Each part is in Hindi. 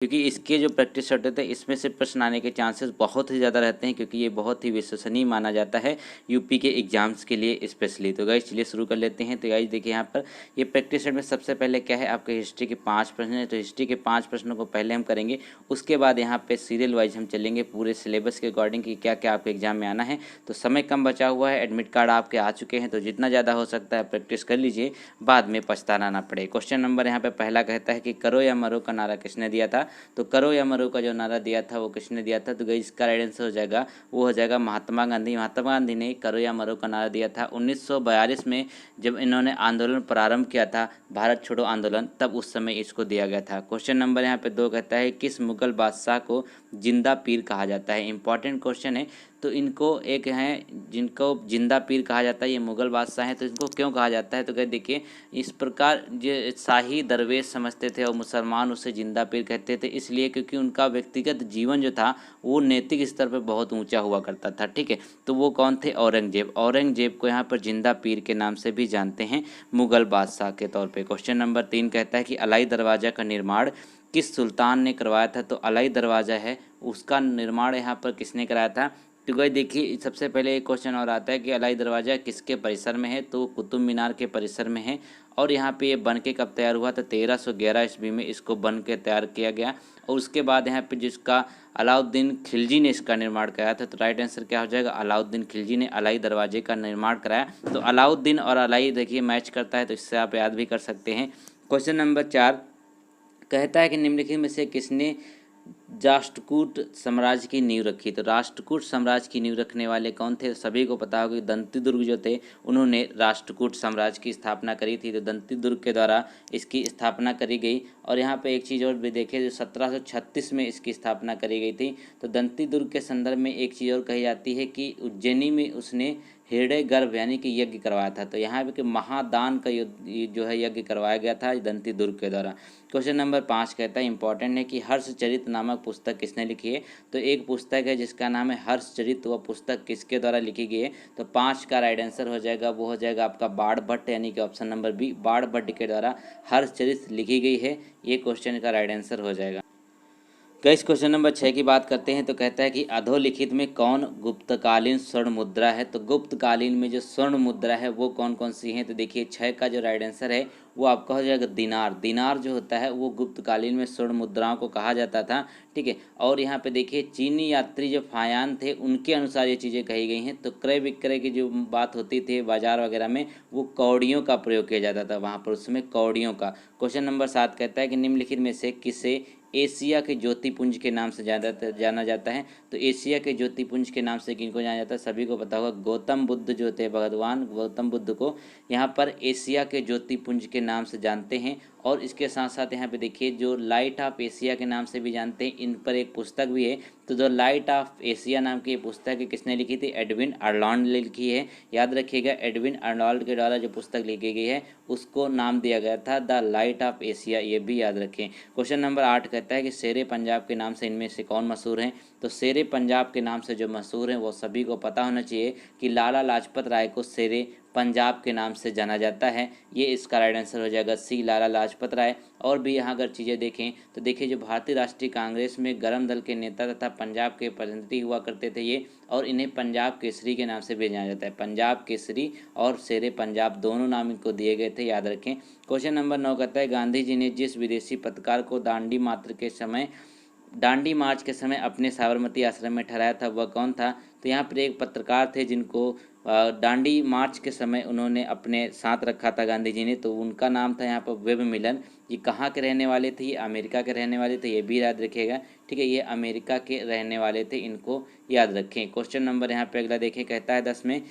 क्योंकि इसके जो प्रैक्टिस सेट होते हैं इसमें से प्रश्न आने के चांसेस बहुत ही ज़्यादा रहते हैं, क्योंकि ये बहुत ही विश्वसनीय माना जाता है यूपी के एग्जाम्स के लिए स्पेशली। तो गाइस चलिए शुरू कर लेते हैं। तो गाइस देखिए यहाँ पर ये प्रैक्टिस सेट में सबसे पहले क्या है, आपके हिस्ट्री के 5 प्रश्न हैं। तो हिस्ट्री के 5 प्रश्नों को पहले हम करेंगे, उसके बाद यहाँ पे सीरियल वाइज हम चलेंगे पूरे सिलेबस के अकॉर्डिंग कि क्या क्या आपके एग्जाम में आना है। तो समय कम बचा हुआ है, एडमिट कार्ड आपके आ चुके हैं, तो जितना ज़्यादा हो सकता है प्रैक्टिस कर लीजिए, बाद में पछताना ना पड़े। क्वेश्चन नंबर यहाँ पे पहला कहता है कि करो या मरो का नारा किसने दिया था। तो करो या मरो का जो नारा दिया था वो किसने दिया था। तो गाइस इसका राइट आंसर हो जाएगा, वो हो जाएगा महात्मा गांधी। महात्मा गांधी ने करो या मरो का नारा दिया था 1942 में, जब इन्होंने आंदोलन प्रारंभ किया था, भारत छोड़ो आंदोलन, तब उस समय इसको दिया गया था। क्वेश्चन नंबर यहाँ पे 2 कहता है किस मुगल बादशाह को जिंदा पीर कहा जाता है। इंपॉर्टेंट क्वेश्चन है। तो इनको एक हैं जिनको जिंदा पीर कहा जाता है, ये मुगल बादशाह हैं। तो इनको क्यों कहा जाता है, तो क्या देखिए इस प्रकार जो शाही दरवेश समझते थे और मुसलमान उसे जिंदा पीर कहते थे, इसलिए क्योंकि उनका व्यक्तिगत जीवन जो था वो नैतिक स्तर पर बहुत ऊंचा हुआ करता था। ठीक है, तो वो कौन थे, औरंगजेब। औरंगजेब को यहाँ पर जिंदा पीर के नाम से भी जानते हैं, मुगल बादशाह के तौर पर। क्वेश्चन नंबर 3 कहता है कि अलाई दरवाजा का निर्माण किस सुल्तान ने करवाया था। तो अलाई दरवाज़ा है उसका निर्माण यहाँ पर किसने कराया था। तो गाइस देखिए सबसे पहले एक क्वेश्चन और आता है कि अलाई दरवाज़ा किसके परिसर में है। तो कुतुब मीनार के परिसर में है। और यहाँ पे ये बन के कब तैयार हुआ, तो 1311 ईस्वी में इसको बन के तैयार किया गया। और उसके बाद यहाँ पे जिसका अलाउद्दीन खिलजी ने इसका निर्माण कराया था। तो राइट आंसर क्या हो जाएगा, अलाउद्दीन खिलजी ने अलाई दरवाजे का निर्माण कराया। तो अलाउद्दीन और अलाई देखिए मैच करता है, तो इससे आप याद भी कर सकते हैं। क्वेश्चन नंबर 4 कहता है कि निम्नलिखित में से किसने राष्ट्रकूट साम्राज्य की नींव रखी। तो राष्ट्रकूट साम्राज्य की नींव रखने वाले कौन थे, सभी को पता होगा कि दंतीदुर्ग जो थे उन्होंने राष्ट्रकूट साम्राज्य की स्थापना करी थी। तो दंतीदुर्ग के द्वारा इसकी स्थापना करी गई। और यहाँ पे एक चीज़ और भी देखें, जो 1736 में इसकी स्थापना करी गई थी। तो दंतीदुर्ग के संदर्भ में एक चीज़ और कही जाती है कि उज्जैनी में उसने हृदय गर्भ यानी कि यज्ञ करवाया था। तो यहाँ पे कि महादान का जो है यज्ञ करवाया गया था दंतीदुर्ग के द्वारा। क्वेश्चन नंबर 5 कहता है इंपॉर्टेंट है कि हर्षचरित नामक पुस्तक किसने लिखी है। तो एक पुस्तक है जिसका नाम है हर्षचरित, वह पुस्तक किसके द्वारा लिखी गई है। तो 5 का राइट आंसर हो जाएगा, वो हो जाएगा आपका बाण भट्ट यानी कि ऑप्शन नंबर बी, बाण भट्ट के द्वारा हर्षचरित लिखी गई है। ये क्वेश्चन का राइट आंसर हो जाएगा। गाइस क्वेश्चन नंबर 6 की बात करते हैं। तो कहता है कि अधोलिखित में कौन गुप्तकालीन स्वर्ण मुद्रा है। तो गुप्तकालीन में जो स्वर्ण मुद्रा है वो कौन कौन सी हैं। तो देखिए 6 का जो राइट आंसर है वो आपका हो जाएगा दिनार। दिनार जो होता है वो गुप्तकालीन में स्वर्ण मुद्राओं को कहा जाता था। ठीक है, और यहाँ पे देखिए चीनी यात्री जो फायान थे उनके अनुसार ये चीज़ें कही गई हैं। तो क्रय विक्रय की जो बात होती थी बाजार वगैरह में, वो कौड़ियों का प्रयोग किया जाता था वहाँ पर, उसमें कौड़ियों का। क्वेश्चन नंबर 7 कहता है कि निम्नलिखित में से किसे एशिया के ज्योतिपुंज के नाम से जाना जाता है। तो एशिया के ज्योतिपुंज के नाम से किनको जाना जाता है, सभी को पता होगा, गौतम बुद्ध जो थे, भगवान गौतम बुद्ध को यहाँ पर एशिया के ज्योतिपुंज के नाम से जानते हैं। और इसके साथ साथ यहाँ पे देखिए जो लाइट ऑफ एशिया के नाम से भी जानते हैं, इन पर एक पुस्तक भी है। तो जो लाइट ऑफ एशिया नाम की पुस्तक है किसने लिखी थी, एडविन अर्लॉन्ड ने लिखी है। याद रखिएगा एडविन अर्लॉन्ड के द्वारा जो पुस्तक लिखी गई है उसको नाम दिया गया था द लाइट ऑफ एशिया, ये भी याद रखें। क्वेश्चन नंबर 8 कहता है कि शेरे पंजाब के नाम से इनमें से कौन मशहूर हैं। तो शेरे पंजाब के नाम से जो मशहूर हैं वो सभी को पता होना चाहिए कि लाला लाजपत राय को शेरे पंजाब के नाम से जाना जाता है। ये इसका राइट आंसर हो जाएगा सी, लाला लाजपत राय। और भी यहाँ अगर चीज़ें देखें तो देखिए जो भारतीय राष्ट्रीय कांग्रेस में गरम दल के नेता तथा पंजाब के प्रतिनिधि हुआ करते थे ये, और इन्हें पंजाब केसरी के नाम से भी जाना जाता है। पंजाब केसरी और शेरे पंजाब दोनों नाम इनको दिए गए थे, याद रखें। क्वेश्चन नंबर 9 कहता है गांधी जी ने जिस विदेशी पत्रकार को दांडी मार्च के समय अपने साबरमती आश्रम में ठहराया था वह कौन था। तो यहाँ पर एक पत्रकार थे जिनको दांडी मार्च के समय उन्होंने अपने साथ रखा था गांधी जी ने। तो उनका नाम था यहाँ पर वेब मिलन। ये कहाँ के रहने वाले थे, ये अमेरिका के रहने वाले थे, ये भी याद रखिएगा। ठीक है, ये अमेरिका के रहने वाले थे, इनको याद रखें। क्वेश्चन नंबर यहाँ पे अगला देखें, कहता है 10 में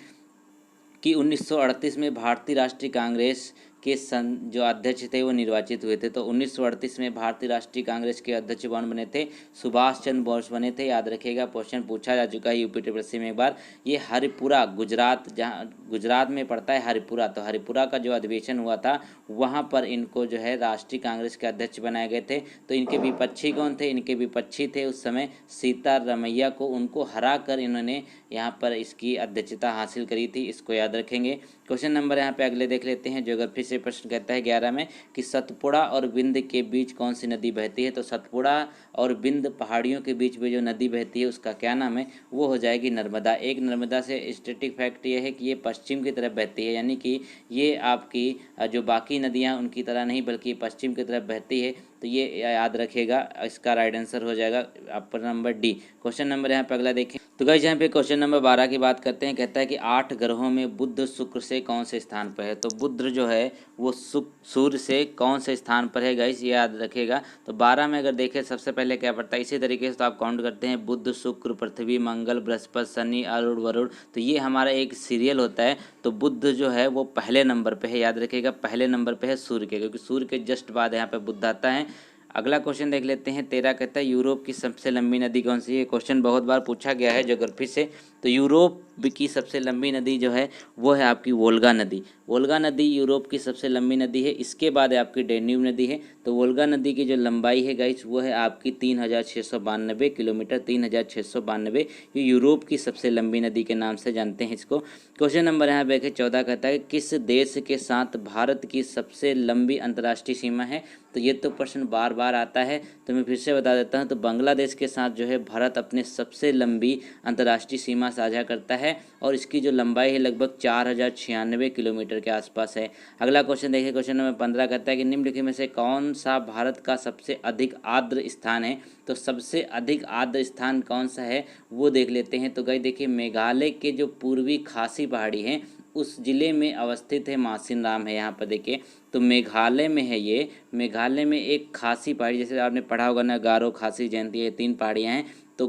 कि 1938 में भारतीय राष्ट्रीय कांग्रेस के जो अध्यक्ष थे वो निर्वाचित हुए थे। तो 1938 में भारतीय राष्ट्रीय कांग्रेस के अध्यक्ष कौन बने थे, सुभाष चंद्र बोस बने थे, याद रखिएगा। क्वेश्चन पूछा जा चुका है यूपी ट्रिपल में एक बार। ये हरिपुरा गुजरात, जहाँ गुजरात में पड़ता है हरिपुरा, तो हरिपुरा का जो अधिवेशन हुआ था वहाँ पर इनको जो है राष्ट्रीय कांग्रेस के अध्यक्ष बनाए गए थे। तो इनके विपक्षी कौन थे, इनके विपक्षी थे उस समय सीतारमैया को, उनको हरा कर इन्होंने यहाँ पर इसकी अध्यक्षता हासिल करी थी, इसको याद रखेंगे। क्वेश्चन नंबर यहाँ पे अगले देख लेते हैं। ज्योग्राफी से प्रश्न कहता है 11 में कि सतपुड़ा और बिंद के बीच कौन सी नदी बहती है। तो सतपुड़ा और बिंद पहाड़ियों के बीच में जो नदी बहती है उसका क्या नाम है, वो हो जाएगी नर्मदा। एक नर्मदा से स्टैटिक फैक्ट ये है कि ये पश्चिम की तरफ बहती है, यानी कि ये आपकी जो बाकी नदियाँ उनकी तरह नहीं बल्कि पश्चिम की तरफ बहती है। तो ये याद रखिएगा, इसका राइट आंसर हो जाएगा option number D. Question number यहाँ पे अगला देखें। तो गाइस यहाँ पे क्वेश्चन नंबर 12 की बात करते हैं। कहता है कि 8 ग्रहों में बुध शुक्र से कौन से स्थान पर है। तो बुध जो है वो सूर्य से कौन से स्थान पर है गाइस, ये याद रखिएगा। तो 12 में अगर देखें सबसे पहले क्या पड़ता है, इसी तरीके से तो आप काउंट करते हैं बुध शुक्र पृथ्वी मंगल बृहस्पति शनि अरुण वरुण। तो ये हमारा एक सीरियल होता है। तो बुध जो है वो पहले नंबर पे है, याद रखिएगा पहले नंबर पे है सूर्य के, क्योंकि सूर्य के जस्ट बाद यहाँ पे बुध आता है। अगला क्वेश्चन देख लेते हैं। 13 कहता है यूरोप की सबसे लंबी नदी कौन सी है। क्वेश्चन बहुत बार पूछा गया है ज्योग्राफी से। तो यूरोप की सबसे लंबी नदी जो है वो है आपकी वोल्गा नदी। वोल्गा नदी यूरोप की सबसे लंबी नदी है। इसके बाद आपकी डेन्यूब नदी है। तो वोल्गा नदी की जो लंबाई है गाइस वो है आपकी 3692 किलोमीटर, 3692। ये यूरोप की सबसे लंबी नदी के नाम से जानते हैं इसको। क्वेश्चन नंबर यहाँ देखें 14 कहता है किस देश के साथ भारत की सबसे लंबी अंतर्राष्ट्रीय सीमा है। तो ये तो प्रश्न बार बार आता है, तो मैं फिर से बता देता हूँ। तो बांग्लादेश के साथ जो है भारत अपने सबसे लंबी अंतर्राष्ट्रीय सीमा साझा करता है और इसकी जो लंबाई है लगभग 4096 किलोमीटर के आसपास है। अगला क्वेश्चन देखिए। क्वेश्चन नंबर 15 कहता है कि निम्नलिखित में से कौन सा भारत का सबसे अधिक आर्द्र स्थान है। तो सबसे अधिक आर्द्र स्थान कौन सा है वो देख लेते हैं। तो गाइस देखिए मेघालय के जो पूर्वी खासी पहाड़ी हैं उस जिले में अवस्थित है मासिनराम है। यहाँ पर देखिए तो मेघालय में है ये। मेघालय में एक खासी पहाड़ी, जैसे आपने पढ़ा होगा ना गारो खासी जयंती, ये 3 पहाड़ियाँ हैं। तो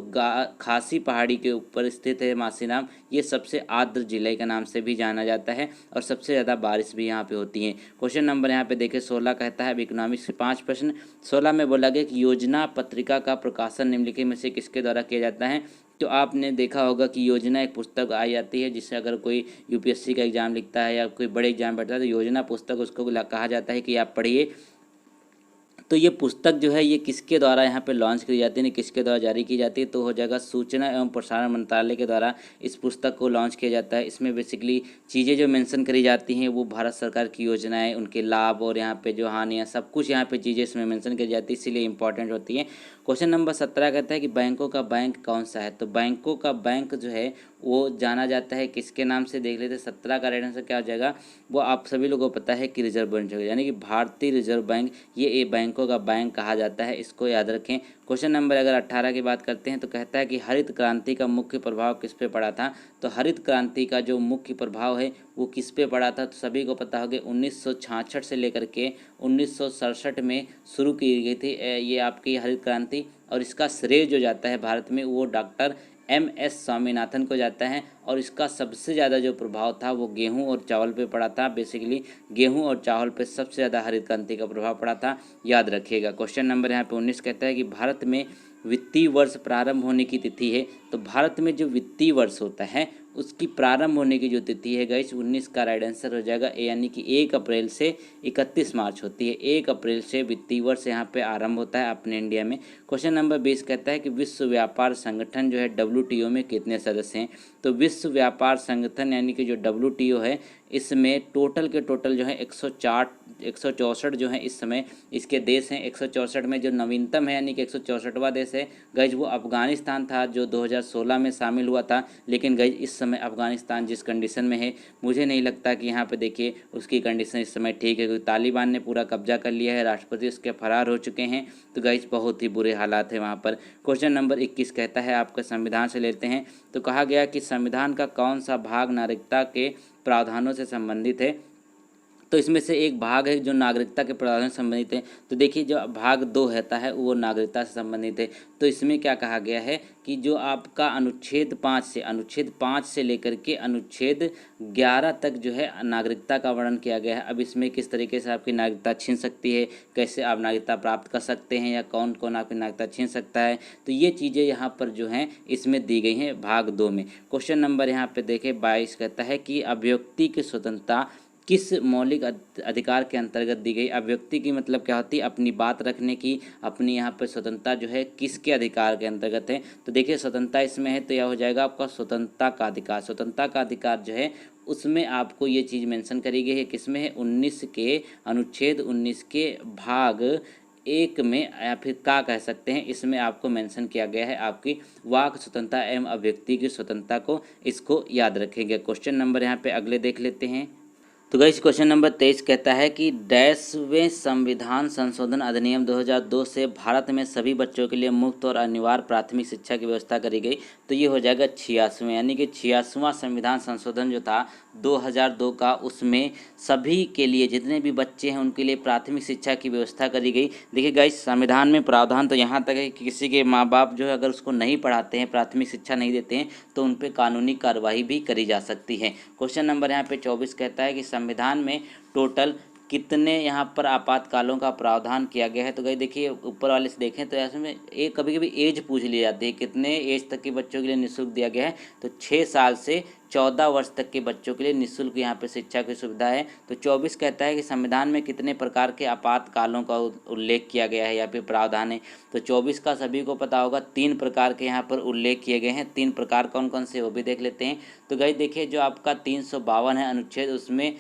खासी पहाड़ी के ऊपर स्थित है मासिनराम। ये सबसे आर्द्र जिले के नाम से भी जाना जाता है और सबसे ज़्यादा बारिश भी यहाँ पे होती है। क्वेश्चन नंबर यहाँ पे देखिए 16 कहता है। अब इकोनॉमिक्स के 5 प्रश्न। 16 में बोला गया कि योजना पत्रिका का प्रकाशन निम्नलिखित में से किसके द्वारा किया जाता है। तो आपने देखा होगा कि योजना एक पुस्तक आई जाती है, जिससे अगर कोई यूपीएससी का एग्ज़ाम लिखता है या कोई बड़े एग्जाम बैठता है तो योजना पुस्तक उसको कहा जाता है कि आप पढ़िए। तो ये पुस्तक जो है ये किसके द्वारा यहाँ पे लॉन्च की जाती है, किसके द्वारा जारी की जाती है। तो हो जाएगा सूचना एवं प्रसारण मंत्रालय के द्वारा इस पुस्तक को लॉन्च किया जाता है। इसमें बेसिकली चीज़ें जो मेंशन करी जाती हैं वो भारत सरकार की योजनाएं, उनके लाभ और यहाँ पे जो हानियाँ, सब कुछ यहाँ पे चीज़ें इसमें मेंशन करी जाती है, इसीलिए इंपॉर्टेंट होती है। क्वेश्चन नंबर 17 कहता है कि बैंकों का बैंक कौन सा है। तो बैंकों का बैंक जो है वो जाना जाता है किसके नाम से, देख लेते हैं। 17 का राइट आंसर क्या हो जाएगा, वो आप सभी लोगों को पता है कि रिजर्व बैंक, यानी कि भारतीय रिजर्व बैंक, ये बैंकों का बैंक कहा जाता है, इसको याद रखें। क्वेश्चन नंबर अगर 18 की बात करते हैं तो कहता है कि हरित क्रांति का मुख्य प्रभाव किस पे पड़ा था। तो हरित क्रांति का जो मुख्य प्रभाव है वो किस पे पड़ा था। तो सभी को पता होगा 1966 से लेकर के 1967 में शुरू की गई थी ये आपकी हरित क्रांति, और इसका श्रेय जो जाता है भारत में वो डॉक्टर MS स्वामीनाथन को जाता है। और इसका सबसे ज़्यादा जो प्रभाव था वो गेहूं और चावल पे पड़ा था। बेसिकली गेहूं और चावल पे सबसे ज़्यादा हरित क्रांति का प्रभाव पड़ा था, याद रखिएगा। क्वेश्चन नंबर यहाँ पे 19 कहता है कि भारत में वित्तीय वर्ष प्रारंभ होने की तिथि है। तो भारत में जो वित्तीय वर्ष होता है उसकी प्रारंभ होने की जो तिथि है गाइस 19 का राइट आंसर हो जाएगा ए, यानी कि 1 अप्रैल से 31 मार्च होती है। 1 अप्रैल से वित्तीय वर्ष यहाँ पे आरंभ होता है अपने इंडिया में। क्वेश्चन नंबर 20 कहता है कि विश्व व्यापार संगठन जो है WTO में कितने सदस्य हैं। तो विश्व व्यापार संगठन यानी कि जो WTO है इसमें टोटल के टोटल जो है 164 जो है इस समय इसके देश हैं। 164 में जो नवीनतम है यानी कि 164वां देश है गाइज वो अफगानिस्तान था, जो 2016 में शामिल हुआ था। लेकिन गाइज इस समय अफगानिस्तान जिस कंडीशन में है मुझे नहीं लगता कि यहाँ पे देखिए उसकी कंडीशन इस समय ठीक है, क्योंकि तालिबान ने पूरा कब्जा कर लिया है, राष्ट्रपति उसके फरार हो चुके हैं। तो गाइज बहुत ही बुरे हालात है वहाँ पर। क्वेश्चन नंबर 21 कहता है, आपका संविधान से लेते हैं। तो कहा गया कि संविधान का कौन सा भाग नागरिकता के प्रावधानों से संबंधित है। तो इसमें से एक भाग है जो नागरिकता के प्रावधान से संबंधित है। तो देखिए जो भाग 2 रहता है वो नागरिकता से संबंधित है। तो इसमें क्या कहा गया है कि जो आपका अनुच्छेद 5 से लेकर के अनुच्छेद 11 तक जो है नागरिकता का वर्णन किया गया है। अब इसमें किस तरीके से आपकी नागरिकता छीन सकती है, कैसे आप नागरिकता प्राप्त कर सकते हैं, या कौन कौन आपकी नागरिकता छीन सकता है, तो ये चीज़ें यहाँ पर जो हैं इसमें दी गई हैं भाग 2 में। क्वेश्चन नंबर यहाँ पे देखें 22 कहता है कि अभिव्यक्ति की स्वतंत्रता किस मौलिक अधिकार के अंतर्गत दी गई। अब व्यक्ति की मतलब क्या होती है, अपनी बात रखने की, अपनी यहाँ पर स्वतंत्रता जो है किसके अधिकार के अंतर्गत है। तो देखिए स्वतंत्रता इसमें है तो यह हो जाएगा आपका स्वतंत्रता का अधिकार। स्वतंत्रता का अधिकार जो है उसमें आपको ये चीज़ मेंशन करी गई है, किसमें है, 19 के अनुच्छेद 19 के भाग 1 में, या फिर का कह सकते हैं, इसमें आपको मेंशन किया गया है आपकी वाक स्वतंत्रता एवं अभिव्यक्ति की स्वतंत्रता को। इसको याद रखेंगे। क्वेश्चन नंबर यहाँ पे अगले देख लेते हैं। तो गाइस क्वेश्चन नंबर 23 कहता है कि डैशवें संविधान संशोधन अधिनियम 2002 से भारत में सभी बच्चों के लिए मुफ्त और अनिवार्य प्राथमिक शिक्षा की व्यवस्था करी गई। तो ये हो जाएगा 86वें, यानी कि 86वां संविधान संशोधन जो था 2002 का, उसमें सभी के लिए, जितने भी बच्चे हैं उनके लिए प्राथमिक शिक्षा की व्यवस्था करी गई। देखिए गाइस संविधान में प्रावधान तो यहाँ तक है कि किसी के माँ बाप जो है अगर उसको नहीं पढ़ाते हैं, प्राथमिक शिक्षा नहीं देते हैं, तो उन पर कानूनी कार्रवाई भी करी जा सकती है। क्वेश्चन नंबर यहाँ पे 24 कहता है कि संविधान में टोटल कितने यहाँ पर आपातकालों का प्रावधान किया गया है। तो गाइस देखिए ऊपर वाले से देखें तो ऐसे में एक कभी कभी एज पूछ ली जाती है, कितने एज तक के बच्चों के लिए निःशुल्क दिया गया है। तो 6 साल से 14 वर्ष तक के बच्चों के लिए निःशुल्क यहाँ पे शिक्षा की सुविधा है। तो 24 कहता है कि संविधान में कितने प्रकार के आपातकालों का उल्लेख किया गया है या फिर प्रावधान है। तो 24 का सभी को पता होगा 3 प्रकार के यहाँ पर उल्लेख किए गए हैं। 3 प्रकार कौन कौन से वो भी देख लेते हैं। तो गाइस देखिए जो आपका 352 है अनुच्छेद, उसमें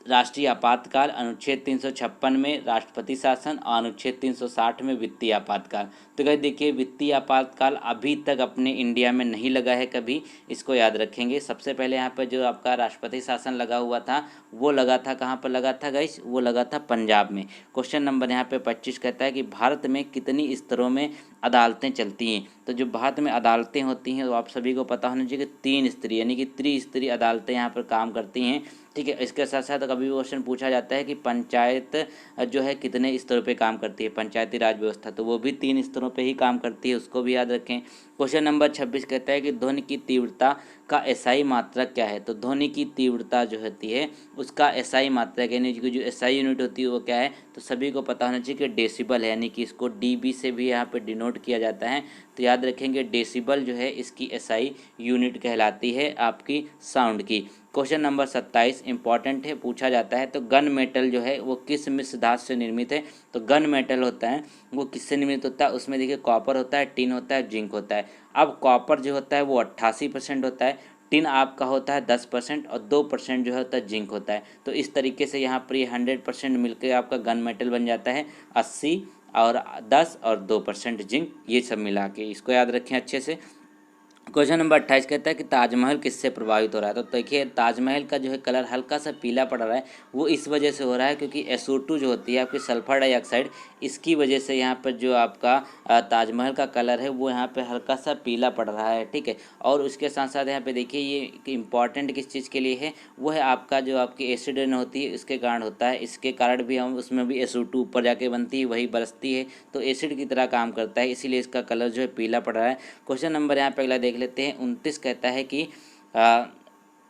राष्ट्रीय आपातकाल, अनुच्छेद 356 में राष्ट्रपति शासन और अनुच्छेद 360 में वित्तीय आपातकाल। तो गाइस देखिए वित्तीय आपातकाल अभी तक अपने इंडिया में नहीं लगा है कभी, इसको याद रखेंगे। सबसे पहले यहाँ पर जो आपका राष्ट्रपति शासन लगा हुआ था वो लगा था, कहाँ पर लगा था गाइस, वो लगा था पंजाब में। क्वेश्चन नंबर यहाँ पे 25 कहता है कि भारत में कितनी स्तरों में अदालतें चलती हैं। तो जो भारत में अदालतें होती हैं तो आप सभी को पता होना चाहिए कि 3 स्तरीय यानी कि त्रिस्तरीय अदालतें यहाँ पर काम करती हैं। ठीक है, इसके साथ साथ कभी भी क्वेश्चन पूछा जाता है कि पंचायत जो है कितने स्तरों पे काम करती है, पंचायती राज व्यवस्था, तो वो भी 3 स्तरों पे ही काम करती है, उसको भी याद रखें। क्वेश्चन नंबर 26 कहता है कि ध्वनि की तीव्रता का एसआई मात्रक क्या है। तो ध्वनि की तीव्रता जो होती है उसका एसआई मात्रक यानी कि जो एसआई यूनिट होती है वो क्या है, तो सभी को पता होना चाहिए कि डेसिबल है, यानी कि इसको डीबी से भी यहाँ पे डिनोट किया जाता है। तो याद रखेंगे डेसिबल जो है इसकी एसआई यूनिट कहलाती है आपकी साउंड की। क्वेश्चन नंबर 27 इंपॉर्टेंट है, पूछा जाता है तो गन मेटल जो है वो किस मिश्र धातु से निर्मित है। तो गन मेटल होता है वो किससे निर्मित होता है, उसमें देखिए कॉपर होता है, टिन होता है, जिंक होता है। अब कॉपर जो होता है वो 88% होता है, टिन आपका होता है 10% और 2% जो होता है जिंक होता है। तो इस तरीके से यहाँ पर ये 100% मिलकर आपका गन मेटल बन जाता है, 80 और 10 और 2% जिंक, ये सब मिला के, इसको याद रखें अच्छे से। क्वेश्चन नंबर 28 कहता है कि ताजमहल किससे प्रभावित हो रहा है। तो देखिए ताजमहल का जो है कलर हल्का सा पीला पड़ रहा है, वो इस वजह से हो रहा है क्योंकि SO2 जो होती है आपकी सल्फर डाइऑक्साइड, इसकी वजह से यहाँ पर जो आपका ताजमहल का कलर है वो यहाँ पे हल्का सा पीला पड़ रहा है। ठीक है, और उसके साथ साथ यहाँ पे देखिए ये इंपॉर्टेंट किस चीज़ के लिए है, वो है आपका जो आपकी एसिड रेन होती है इसके कारण होता है, इसके कारण भी हम उसमें भी SO2 ऊपर जाके बनती है, वही बरसती है, तो एसिड की तरह काम करता है, इसीलिए इसका कलर जो है पीला पड़ रहा है। क्वेश्चन नंबर यहाँ पे अगला देख लेते हैं। 29 कहता है कि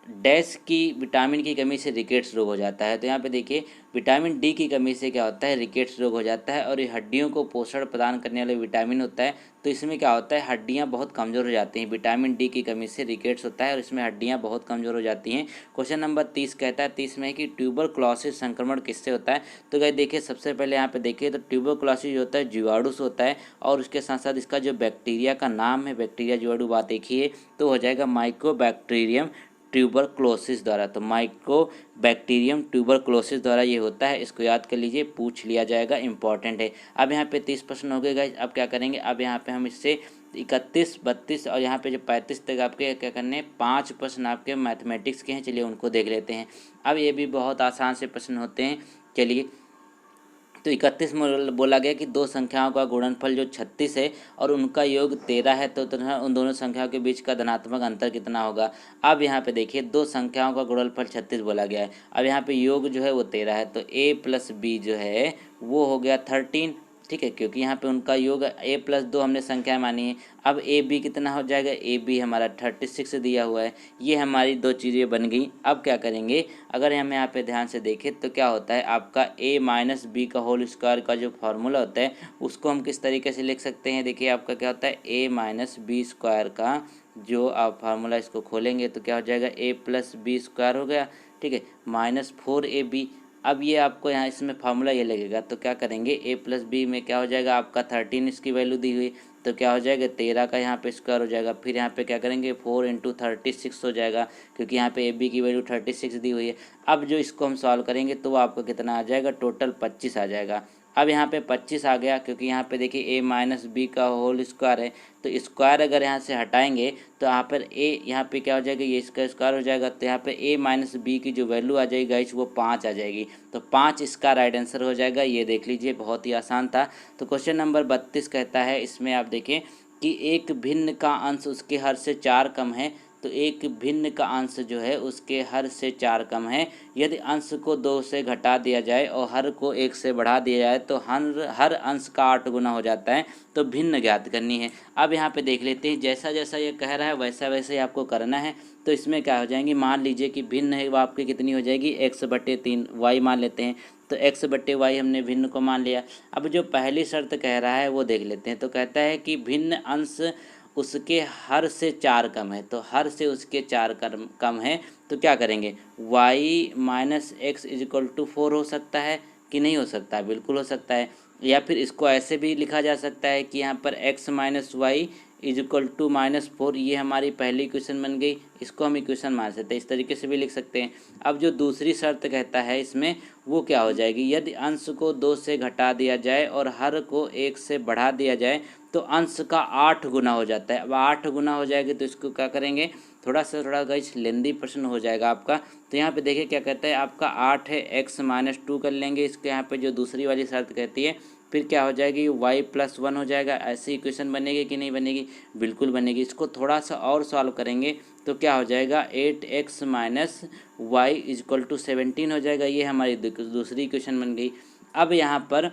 डैश की विटामिन की कमी से रिकेट्स रोग हो जाता है। तो यहाँ पे देखिए विटामिन डी की कमी से क्या होता है, रिकेट्स रोग हो जाता है, और ये हड्डियों को पोषण प्रदान करने वाला विटामिन होता है। तो इसमें क्या होता है, हड्डियाँ बहुत कमज़ोर हो जाती हैं, विटामिन डी की कमी से रिकेट्स होता है और इसमें हड्डियाँ बहुत कमज़ोर हो जाती हैं। क्वेश्चन नंबर 30 कहता है, 30 में है कि ट्यूबरक्लोसिस संक्रमण किससे होता है। तो गाइस देखिए सबसे पहले यहाँ पे देखिए तो ट्यूबरक्लोसिस होता है जीवाणु से होता है, और उसके साथ साथ इसका जो बैक्टीरिया का नाम है, बैक्टीरिया जीवाणु बात देखिए तो हो जाएगा माइकोबैक्टीरियम ट्यूबरक्लोसिस द्वारा। तो माइकोबैक्टीरियम ट्यूबरक्लोसिस द्वारा ये होता है, इसको याद कर लीजिए, पूछ लिया जाएगा, इंपॉर्टेंट है। अब यहाँ पे 30 प्रश्न हो गए गाइस। अब क्या करेंगे, अब यहाँ पे हम इससे 31, 32 और यहाँ पे जो 35 तक आपके क्या करने हैं, 5 प्रश्न आपके मैथमेटिक्स के हैं, चलिए उनको देख लेते हैं। अब ये भी बहुत आसान से प्रश्न होते हैं, चलिए। तो 31 में बोला गया कि दो संख्याओं का गुणनफल जो 36 है और उनका योग 13 है, तो उन दोनों संख्याओं के बीच का धनात्मक अंतर कितना होगा। अब यहाँ पे देखिए दो संख्याओं का गुणनफल 36 बोला गया है, अब यहाँ पे योग जो है वो 13 है, तो a+b जो है वो हो गया 13। ठीक है, क्योंकि यहाँ पे उनका योग a+2 हमने संख्या मानी है। अब ab कितना हो जाएगा, ab हमारा 36 दिया हुआ है। ये हमारी दो चीज़ें बन गई। अब क्या करेंगे, अगर हम यहाँ पे ध्यान से देखें तो क्या होता है, आपका a-b का होल स्क्वायर का जो फॉर्मूला होता है उसको हम किस तरीके से लिख सकते हैं। देखिए आपका क्या होता है, a-b स्क्वायर का जो आप फार्मूला इसको खोलेंगे तो क्या हो जाएगा, a+b स्क्वायर हो गया। ठीक है, -4ab। अब ये आपको यहाँ इसमें फार्मूला ये लगेगा, तो क्या करेंगे a+b में क्या हो जाएगा आपका 13 इसकी वैल्यू दी हुई, तो क्या हो जाएगा 13 का यहाँ पे स्क्वायर हो जाएगा। फिर यहाँ पे क्या करेंगे 4 × 36 हो जाएगा, क्योंकि यहाँ पे ab की वैल्यू 36 दी हुई है। अब जो इसको हम सॉल्व करेंगे तो आपको कितना आ जाएगा, टोटल 25 आ जाएगा। अब यहाँ पे 25 आ गया, क्योंकि यहाँ पे देखिए a-b का होल स्क्वायर है, तो स्क्वायर अगर यहाँ से हटाएंगे तो यहाँ पर यहाँ पे क्या हो जाएगा, ये इसका स्क्वायर हो जाएगा, तो यहाँ पे a-b की जो वैल्यू आ जाएगी गाइस वो 5 आ जाएगी। तो 5 इसका राइट आंसर हो जाएगा। ये देख लीजिए, बहुत ही आसान था। तो क्वेश्चन नंबर 32 कहता है, इसमें आप देखें कि एक भिन्न का अंश उसके हर से 4 कम है, तो एक भिन्न का अंश जो है उसके हर से 4 कम है। यदि अंश को 2 से घटा दिया जाए और हर को 1 से बढ़ा दिया जाए तो हर अंश का 8 गुना हो जाता है। तो भिन्न ज्ञात करनी है। अब यहाँ पे देख लेते हैं, जैसा जैसा ये कह रहा है वैसा वैसे ही आपको करना है। तो इसमें क्या हो जाएंगी, मान लीजिए कि भिन्न है वो आपकी कितनी हो जाएगी, x/3 y मान लेते हैं। तो x/y हमने भिन्न को मान लिया। अब जो पहली शर्त कह रहा है वो देख लेते हैं। तो कहता है कि भिन्न अंश उसके हर से 4 कम है, तो हर से उसके 4 कम है, तो क्या करेंगे y - x = 4 हो सकता है कि नहीं हो सकता है, बिल्कुल हो सकता है। या फिर इसको ऐसे भी लिखा जा सकता है कि यहाँ पर x - y = -4, ये हमारी पहली इक्वेशन बन गई। इसको हम इक्वेशन मान सकते हैं, इस तरीके से भी लिख सकते हैं। अब जो दूसरी शर्त कहता है इसमें वो क्या हो जाएगी, यदि अंश को 2 से घटा दिया जाए और हर को 1 से बढ़ा दिया जाए तो अंश का 8 गुना हो जाता है। अब 8 गुना हो जाएगी तो इसको क्या करेंगे, थोड़ा गाइस लेंदी प्रश्न हो जाएगा आपका। तो यहाँ पे देखिए क्या कहता है, आपका 8 है, x - 2 कर लेंगे इसके यहाँ पे जो दूसरी वाली शर्त कहती है। फिर क्या हो जाएगी, y+1 हो जाएगा। ऐसी इक्वेशन बनेगी कि नहीं बनेगी, बिल्कुल बनेगी। इसको थोड़ा सा और सॉल्व करेंगे तो क्या हो जाएगा, 8x - y = 17 हो जाएगा। ये हमारी दूसरी इक्वेशन बन गई। अब यहाँ पर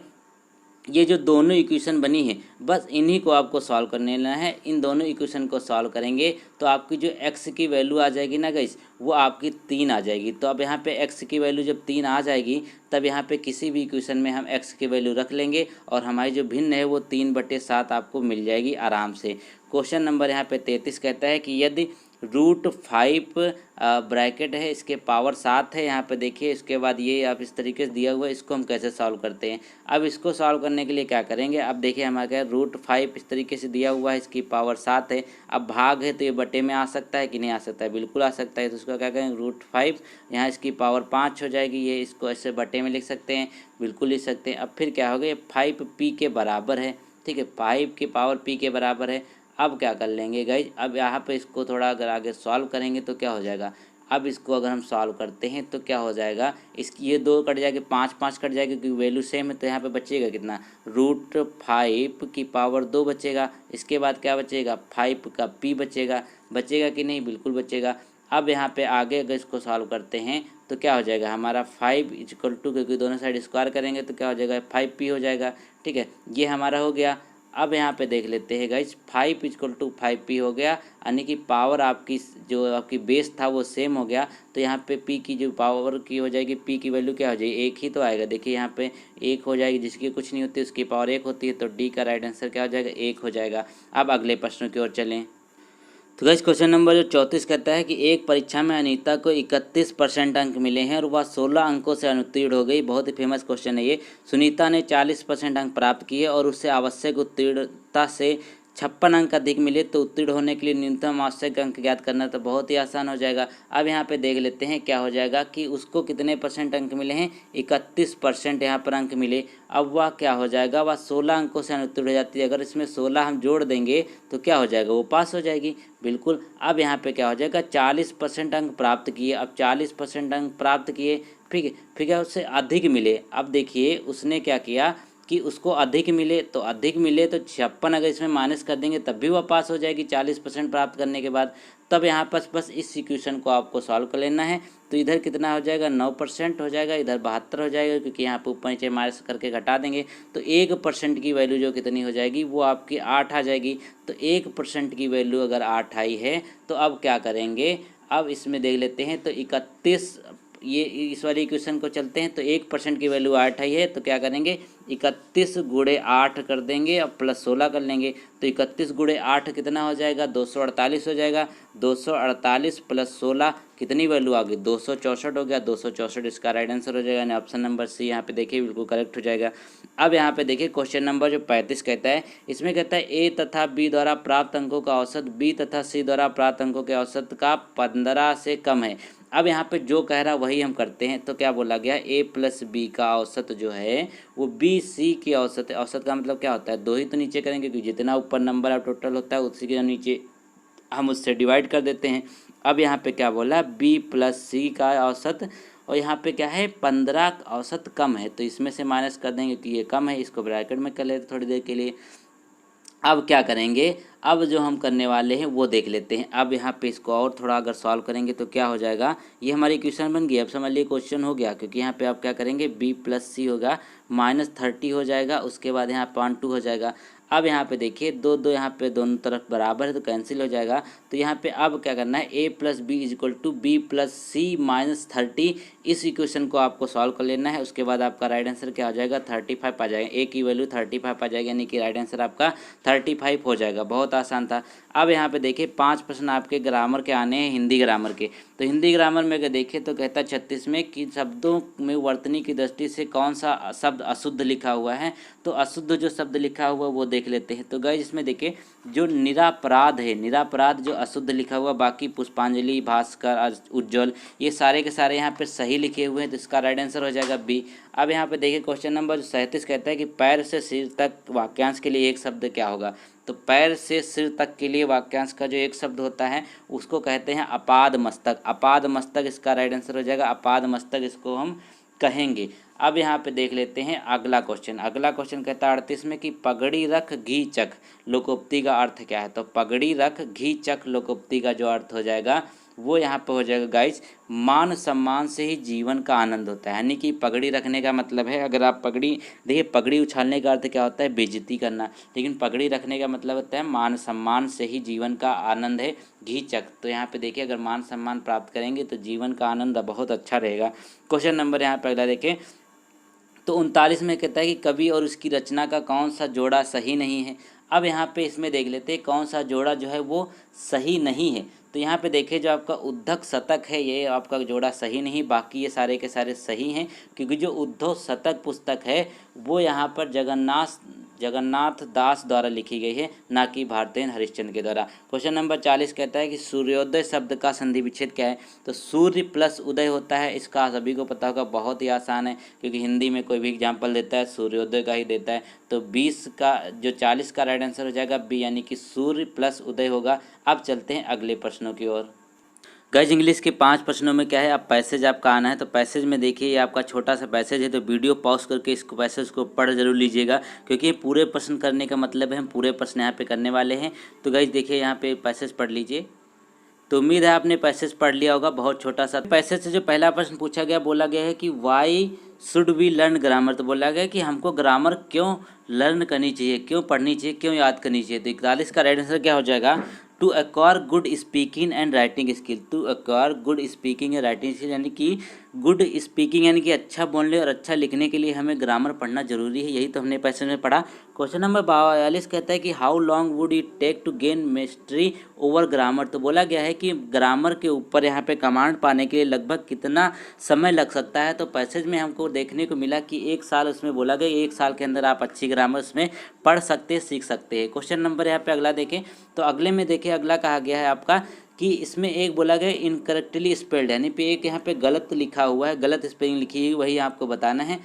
ये जो दोनों इक्वेशन बनी है बस इन्हीं को आपको सॉल्व करने लेना है। इन दोनों इक्वेशन को सॉल्व करेंगे तो आपकी जो x की वैल्यू आ जाएगी ना गाइस, वो आपकी 3 आ जाएगी। तो अब यहाँ पे x की वैल्यू जब 3 आ जाएगी तब यहाँ पे किसी भी इक्वेशन में हम x की वैल्यू रख लेंगे और हमारी जो भिन्न है वो 3/7 आपको मिल जाएगी आराम से। क्वेश्चन नंबर यहाँ पे 33 कहता है कि यदि √5 ब्रैकेट है, इसके पावर 7 है, यहाँ पे देखिए। इसके बाद ये आप इस तरीके से दिया हुआ है, इसको हम कैसे सॉल्व करते हैं। अब इसको सॉल्व करने के लिए क्या करेंगे, अब देखिए हमारे क्या √5 इस तरीके से दिया हुआ है, इसकी पावर 7 है। अब भाग है तो ये बटे में आ सकता है कि नहीं आ सकता है, बिल्कुल आ सकता है। तो उसका क्या करेंगे, √5 यहाँ इसकी पावर 5 हो जाएगी, ये इसको ऐसे बटे में लिख सकते हैं, बिल्कुल लिख सकते हैं। अब फिर क्या हो गया, 5p के बराबर है, ठीक है, 5 की पावर p के बराबर है। अब क्या कर लेंगे गाइज, अब यहाँ पे इसको थोड़ा अगर आगे सॉल्व करेंगे तो क्या हो जाएगा, अब इसको अगर हम सॉल्व करते हैं तो क्या हो जाएगा, इसकी ये 2 कट जाएगी, 5 कट जाएगी क्योंकि वैल्यू सेम है। तो यहाँ पे बचेगा कितना, √5 की पावर 2 बचेगा। इसके बाद क्या बचेगा, 5 का p बचेगा। बचेगा कि नहीं, बिल्कुल बचेगा। अब यहाँ पे आगे अगर इसको सॉल्व करते हैं तो क्या हो जाएगा हमारा 5 = क्योंकि दोनों साइड स्क्वायर करेंगे तो क्या हो जाएगा, 5p हो जाएगा, ठीक है, ये हमारा हो गया। अब यहाँ पे देख लेते हैं गाइज, 5 = 5p हो गया, यानी कि पावर आपकी जो आपकी बेस था वो सेम हो गया। तो यहाँ पे p की जो पावर की हो जाएगी, p की वैल्यू क्या हो जाएगी, 1 ही तो आएगा। देखिए यहाँ पे 1 हो जाएगी, जिसकी कुछ नहीं होती उसकी पावर 1 होती है। तो डी का राइट आंसर क्या हो जाएगा, 1 हो जाएगा। अब अगले प्रश्न की ओर चलें। तो गाइस क्वेश्चन नंबर जो 34 कहता है कि एक परीक्षा में अनीता को 31% अंक मिले हैं और वह 16 अंकों से अनुत्तीर्ण हो गई। बहुत ही फेमस क्वेश्चन है ये। सुनीता ने 40% अंक प्राप्त किए और उससे आवश्यक उत्तीर्णता से 56 अंक अधिक मिले, तो उत्तीर्ण होने के लिए न्यूनतम आवश्यक अंक ज्ञात करना तो बहुत ही आसान हो जाएगा। अब यहाँ पे देख लेते हैं क्या हो जाएगा कि उसको कितने % अंक मिले हैं, 31% यहाँ पर अंक मिले। अब वह क्या हो जाएगा, वह 16 अंकों से अनुत्तीर्ण हो जाती है। अगर इसमें 16 हम जोड़ देंगे तो क्या हो जाएगा, वो पास हो जाएगी, बिल्कुल। अब यहाँ पे क्या हो जाएगा, 40% अंक प्राप्त किए। अब 40% अंक प्राप्त किए, ठीक है, उससे अधिक मिले। अब देखिए उसने क्या किया कि उसको अधिक मिले, तो 56 अगर इसमें माइनस कर देंगे तब भी वह पास हो जाएगी 40% प्राप्त करने के बाद। तब यहाँ पर बस इस इक्वेशन को आपको सॉल्व कर लेना है। तो इधर कितना हो जाएगा, 9% हो जाएगा, इधर 72 हो जाएगा, क्योंकि यहाँ पे ऊपर नीचे माइनस करके घटा देंगे। तो 1% की वैल्यू जो कितनी हो जाएगी, वो आपकी 8 आ जाएगी। तो 1% की वैल्यू अगर 8 आई है तो अब क्या करेंगे, अब इसमें देख लेते हैं। तो 31, ये इस वाली इक्वेशन को चलते हैं। तो 1% की वैल्यू 8 आई है, तो क्या करेंगे 31 गुणे 8 कर देंगे और प्लस 16 कर लेंगे, तो 31 गुणे 8 कितना हो जाएगा, 248 हो जाएगा। 248 प्लस 16 कितनी वैल्यू आ गई, 264 हो गया। 264 इसका राइट आंसर हो जाएगा, यानी ऑप्शन नंबर सी यहाँ पे देखिए बिल्कुल करेक्ट हो जाएगा। अब यहाँ पे देखिए क्वेश्चन नंबर जो 35 कहता है, इसमें कहता है ए तथा बी द्वारा प्राप्त अंकों का औसत बी तथा सी द्वारा प्राप्त अंकों के औसत का 15 से कम है। अब यहाँ पे जो कह रहा वही हम करते हैं, तो क्या बोला गया, ए प्लस बी का औसत जो है वो बी सी की औसत है। औसत का मतलब क्या होता है, दो ही तो नीचे करेंगे, क्योंकि जितना ऊपर नंबर आप टोटल होता है उसी के नीचे हम उससे डिवाइड कर देते हैं। अब यहाँ पे क्या बोला, बी प्लस सी का औसत, और यहाँ पे क्या है 15 औसत कम है, तो इसमें से माइनस कर देंगे कि ये कम है, इसको ब्रैकेट में कर लेते थोड़ी देर के लिए। अब क्या करेंगे, अब जो हम करने वाले हैं वो देख लेते हैं। अब यहाँ पे इसको और थोड़ा अगर सॉल्व करेंगे तो क्या हो जाएगा, ये हमारी इक्वेशन बन गई। अब समझ लिए क्वेश्चन हो गया, क्योंकि यहाँ पे आप क्या करेंगे, बी प्लस सी होगा, -30 हो जाएगा, उसके बाद यहाँ 0.2 हो जाएगा। अब यहाँ पे देखिए दो दो यहाँ पे दोनों तरफ बराबर है तो कैंसिल हो जाएगा। तो यहाँ पे अब क्या करना है, a plus b is equal to b plus c -30, इस इक्वेशन को आपको सॉल्व कर लेना है। उसके बाद आपका राइट आंसर क्या हो जाएगा, 35 आ जाएगा। a की वैल्यू 35 आ जाएगी, यानी कि राइट आंसर आपका 35 हो जाएगा। बहुत आसान था। अब यहाँ पे देखिए 5 प्रश्न आपके ग्रामर के आने हैं, हिंदी ग्रामर के। तो हिंदी ग्रामर में अगर देखें तो कहता है 36 में कि शब्दों में वर्तनी की दृष्टि से कौन सा शब्द अशुद्ध लिखा हुआ है। तो अशुद्ध जो शब्द लिखा हुआ वो देख लेते हैं। तो गाइस इसमें देखिए जो निरापराध है, निरापराध जो अशुद्ध लिखा हुआ, बाकी पुष्पांजलि, भास्कर, उज्ज्वल, ये सारे के सारे यहाँ पे सही लिखे हुए हैं, तो इसका राइट आंसर हो जाएगा बी। अब यहाँ पे देखिए क्वेश्चन नंबर 37 कहता है कि पैर से सिर तक वाक्यांश के लिए एक शब्द क्या होगा। तो पैर से सिर तक के लिए वाक्यांश का जो एक शब्द होता है उसको कहते हैं अपाद मस्तक। अपाद मस्तक इसका राइट आंसर हो जाएगा, अपाद मस्तक इसको हम कहेंगे। अब यहाँ पे देख लेते हैं अगला क्वेश्चन। अगला क्वेश्चन कहता है 38 में कि पगड़ी रख घी चख लोकोक्ति का अर्थ क्या है। तो पगड़ी रख घी चख लोकोक्ति का जो अर्थ हो जाएगा वो यहाँ पे हो जाएगा गाइस, मान सम्मान से ही जीवन का आनंद होता है। यानी कि पगड़ी रखने का मतलब है, अगर आप पगड़ी देखिए, पगड़ी उछालने का अर्थ क्या होता है, बेइज्जती करना, लेकिन पगड़ी रखने का मतलब होता है मान सम्मान से ही जीवन का आनंद है घीचक। तो यहाँ पे देखिए अगर मान सम्मान प्राप्त करेंगे तो जीवन का आनंद बहुत अच्छा रहेगा। क्वेश्चन नंबर यहाँ पे अगला देखें तो 39 में कहता है कि कवि और उसकी रचना का कौन सा जोड़ा सही नहीं है। अब यहाँ पे इसमें देख लेते हैं कौन सा जोड़ा जो है वो सही नहीं है। तो यहाँ पे देखिए जो आपका उद्धव शतक है ये आपका जोड़ा सही नहीं, बाकी ये सारे के सारे सही हैं, क्योंकि जो उद्धव शतक पुस्तक है वो यहाँ पर जगन्नाथ दास द्वारा लिखी गई है, ना कि भारतेंद्र हरिश्चंद्र के द्वारा। क्वेश्चन नंबर 40 कहता है कि सूर्योदय शब्द का संधि विच्छेद क्या है। तो सूर्य प्लस उदय होता है, इसका सभी को पता होगा, बहुत ही आसान है, क्योंकि हिंदी में कोई भी एग्जाम्पल देता है सूर्योदय का ही देता है। तो 40 का राइट आंसर हो जाएगा बी, यानी कि सूर्य प्लस उदय होगा। अब चलते हैं अगले प्रश्नों की ओर। गाइस इंग्लिश के 5 प्रश्नों में क्या है, अब पैसेज आपका आना है। तो पैसेज में देखिए ये आपका छोटा सा पैसेज है, तो वीडियो पॉज करके इसको पैसेज को पढ़ जरूर लीजिएगा, क्योंकि ये पूरे प्रश्न करने का मतलब है हम पूरे प्रश्न यहाँ पे करने वाले हैं। तो गाइस देखिए यहाँ पे पैसेज पढ़ लीजिए। तो उम्मीद है आपने पैसेज पढ़ लिया होगा, बहुत छोटा सा पैसेज से जो पहला प्रश्न पूछा गया, बोला गया है कि why should we learn grammar. तो बोला गया कि हमको ग्रामर क्यों लर्न करनी चाहिए, क्यों पढ़नी चाहिए, क्यों याद करनी चाहिए। तो 41 का राइट आंसर क्या हो जाएगा, to acquire good speaking and writing skill. To acquire good speaking and writing skill, यानी कि गुड स्पीकिंग यानी कि अच्छा बोलने और अच्छा लिखने के लिए हमें ग्रामर पढ़ना जरूरी है। यही तो हमने पैसेज में पढ़ा। क्वेश्चन नंबर 42 कहता है कि how long would it take to gain mastery over grammar. तो बोला गया है कि ग्रामर के ऊपर यहाँ पे कमांड पाने के लिए लगभग कितना समय लग सकता है। तो पैसेज में हमको देखने को मिला कि 1 साल, उसमें बोला गया 1 साल के अंदर आप अच्छी ग्रामर उसमें पढ़ सकते हैं, सीख सकते हैं। क्वेश्चन नंबर यहाँ पे अगला देखें तो अगले में देखिए अगला कहा गया है आपका कि इसमें एक बोला गया इनकरेक्टली स्पेल्ड, यानी पे एक यहाँ पे गलत लिखा हुआ है, गलत स्पेलिंग लिखी हुई, वही आपको बताना है।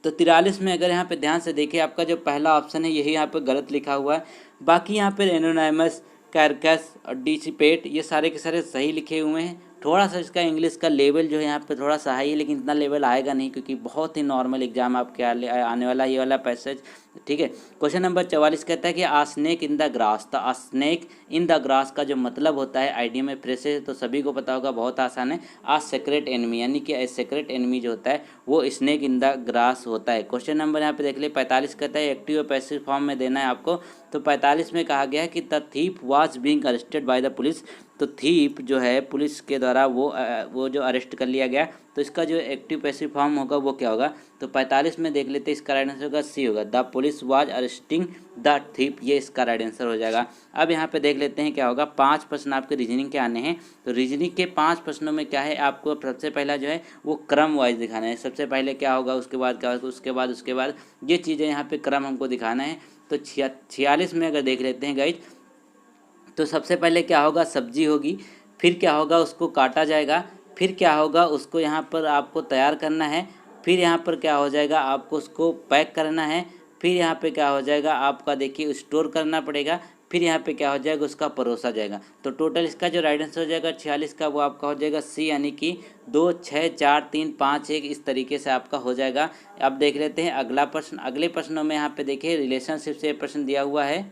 तो 43 में अगर यहाँ पे ध्यान से देखिए आपका जो पहला ऑप्शन है यही यहाँ पे गलत लिखा हुआ है। बाकी यहाँ पे एनोनिमस, कैरकस और डिसिपेट ये सारे के सारे सही लिखे हुए हैं। थोड़ा सा इसका इंग्लिश का लेवल जो है यहाँ पे थोड़ा सा हाई है, लेकिन इतना लेवल आएगा नहीं, क्योंकि बहुत ही नॉर्मल एग्जाम आपके आने वाला ये वाला पैसेज, ठीक है। क्वेश्चन नंबर 44 कहता है कि आ स्नेक इन द ग्रास। तो आ स्नेक इन द ग्रास का जो मतलब होता है आइडियम में फ्रेसेज, तो सभी को पता होगा, बहुत आसान है। आ सेक्रेट एनिमी, यानी कि ए सेक्रेट एनिमी जो होता है वो स्नेक इन द ग्रास होता है। क्वेश्चन नंबर यहाँ पे देख ले 45 कहता है एक्टिव और पैसिव फॉर्म में देना है आपको। तो 45 में कहा गया है कि the thief was being arrested by the police. तो थीप जो है पुलिस के द्वारा वो जो अरेस्ट कर लिया गया, तो इसका जो एक्टिव पैसिव फॉर्म होगा वो क्या होगा, तो 45 में देख लेते हैं, इसका राइट आंसर होगा सी होगा, the police was arresting the thief, ये इसका राइट आंसर हो जाएगा। अब यहाँ पे देख लेते हैं क्या होगा, 5 प्रश्न आपके रीजनिंग के आने हैं। तो रीजनिंग के 5 प्रश्नों में क्या है, आपको सबसे पहला जो है वो क्रम वाइज दिखाना है। सबसे पहले क्या होगा, उसके बाद क्या होगा, उसके बाद ये चीज़ें यहाँ पे क्रम हमको दिखाना है। तो 46 में अगर देख लेते हैं गाइज, तो सबसे पहले क्या होगा, सब्जी होगी, फिर क्या होगा, उसको काटा जाएगा, फिर क्या होगा, उसको यहाँ पर आपको तैयार करना है, फिर यहाँ पर क्या हो जाएगा, आपको उसको पैक करना है, फिर यहाँ पे क्या हो जाएगा, आपका देखिए स्टोर करना पड़ेगा, फिर यहाँ पे क्या हो जाएगा, उसका परोसा जाएगा। तो टोटल इसका जो राइट आंसर हो जाएगा 46 का, वो आपका हो जाएगा सी, यानी कि 2, 6, 4, 3, 5, 1, इस तरीके से आपका हो जाएगा। अब देख लेते हैं अगला प्रश्न। अगले प्रश्नों में यहाँ पे देखिए रिलेशनशिप से प्रश्न दिया हुआ है।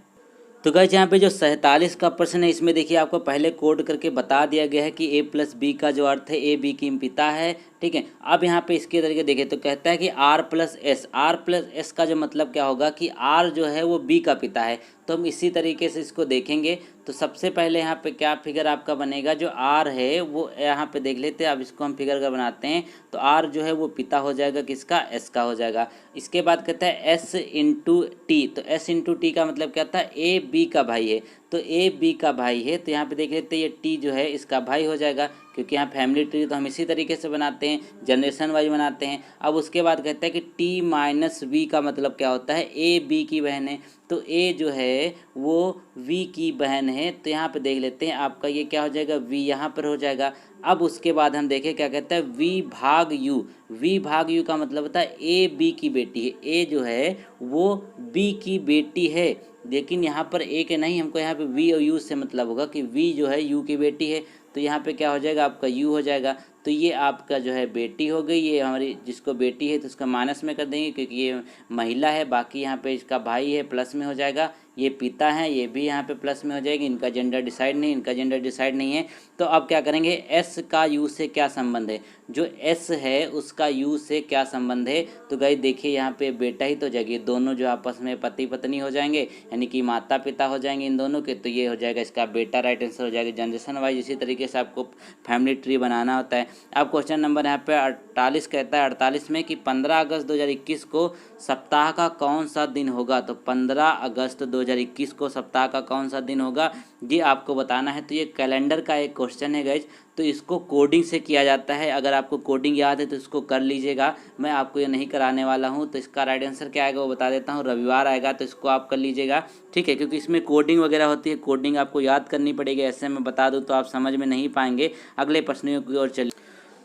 तो गाइस यहाँ पे जो 47 का प्रश्न है, इसमें देखिए आपको पहले कोड करके बता दिया गया है कि a प्लस बी का जो अर्थ है ए बी की पिता है, ठीक है। अब यहाँ पे इसके तरीके देखें तो कहता है कि r प्लस एस का जो मतलब क्या होगा कि r जो है वो b का पिता है। तो हम इसी तरीके से इसको देखेंगे। तो सबसे पहले यहाँ पे क्या फिगर आपका बनेगा, जो r है वो यहाँ पे देख लेते हैं। अब इसको हम फिगर का बनाते हैं, तो r जो है वो पिता हो जाएगा किसका, s का हो जाएगा। इसके बाद कहता है s इंटू टी, तो s इंटू टी का मतलब क्या था, a b का भाई है, तो a b का भाई है। तो यहाँ पे देख लेते हैं ये t जो है इसका भाई हो जाएगा, क्योंकि यहाँ फैमिली ट्री तो हम इसी तरीके से बनाते हैं, जनरेशन वाइज बनाते हैं। अब उसके बाद कहता है कि t माइनस वी का मतलब क्या होता है, a b की बहन है, तो a जो है वो v की बहन है। तो यहाँ पे देख लेते हैं आपका ये क्या हो जाएगा, v यहाँ पर हो जाएगा। अब उसके बाद हम देखें क्या कहता है, v भाग u का मतलब होता है a b की बेटी है, a जो है वो b की बेटी है। लेकिन यहाँ पर a के नहीं, हमको यहाँ पे v और u से मतलब होगा कि v जो है u की बेटी है। तो यहाँ पे क्या हो जाएगा, आपका u हो जाएगा। तो ये आपका जो है बेटी हो गई, ये हमारी जिसको बेटी है तो उसका माइनस में कर देंगे क्योंकि ये महिला है। बाकी यहाँ पे इसका भाई है, प्लस में हो जाएगा। ये पिता है, ये भी यहाँ पे प्लस में हो जाएगी। इनका जेंडर डिसाइड नहीं है। तो अब क्या करेंगे, एस का यू से क्या संबंध है, जो एस है उसका यू से क्या संबंध है। तो गाइस देखिए यहाँ पे बेटा ही तो जाएगी, दोनों जो आपस में पति पत्नी हो जाएंगे, यानी कि माता पिता हो जाएंगे इन दोनों के। तो ये हो जाएगा इसका बेटा, राइट आंसर हो जाएगा जनरेशन वाइज। इसी तरीके से आपको फैमिली ट्री बनाना होता है। अब क्वेश्चन नंबर यहाँ पे 48 कहता है 48 में कि 15 अगस्त 2021 को सप्ताह का कौन सा दिन होगा। तो 15 अगस्त 2021 को सप्ताह का कौन सा दिन होगा, ये आपको बताना है। तो ये कैलेंडर का एक क्वेश्चन है गाइज, तो इसको कोडिंग से किया जाता है। अगर आपको कोडिंग याद है तो इसको कर लीजिएगा, मैं आपको ये नहीं कराने वाला हूँ। तो इसका राइट आंसर क्या आएगा वो बता देता हूँ, रविवार आएगा। तो इसको आप कर लीजिएगा, ठीक है, क्योंकि इसमें कोडिंग वगैरह होती है, कोडिंग आपको याद करनी पड़ेगी। ऐसे मैं बता दूँ तो आप समझ में नहीं पाएंगे। अगले प्रश्नों की ओर चलिए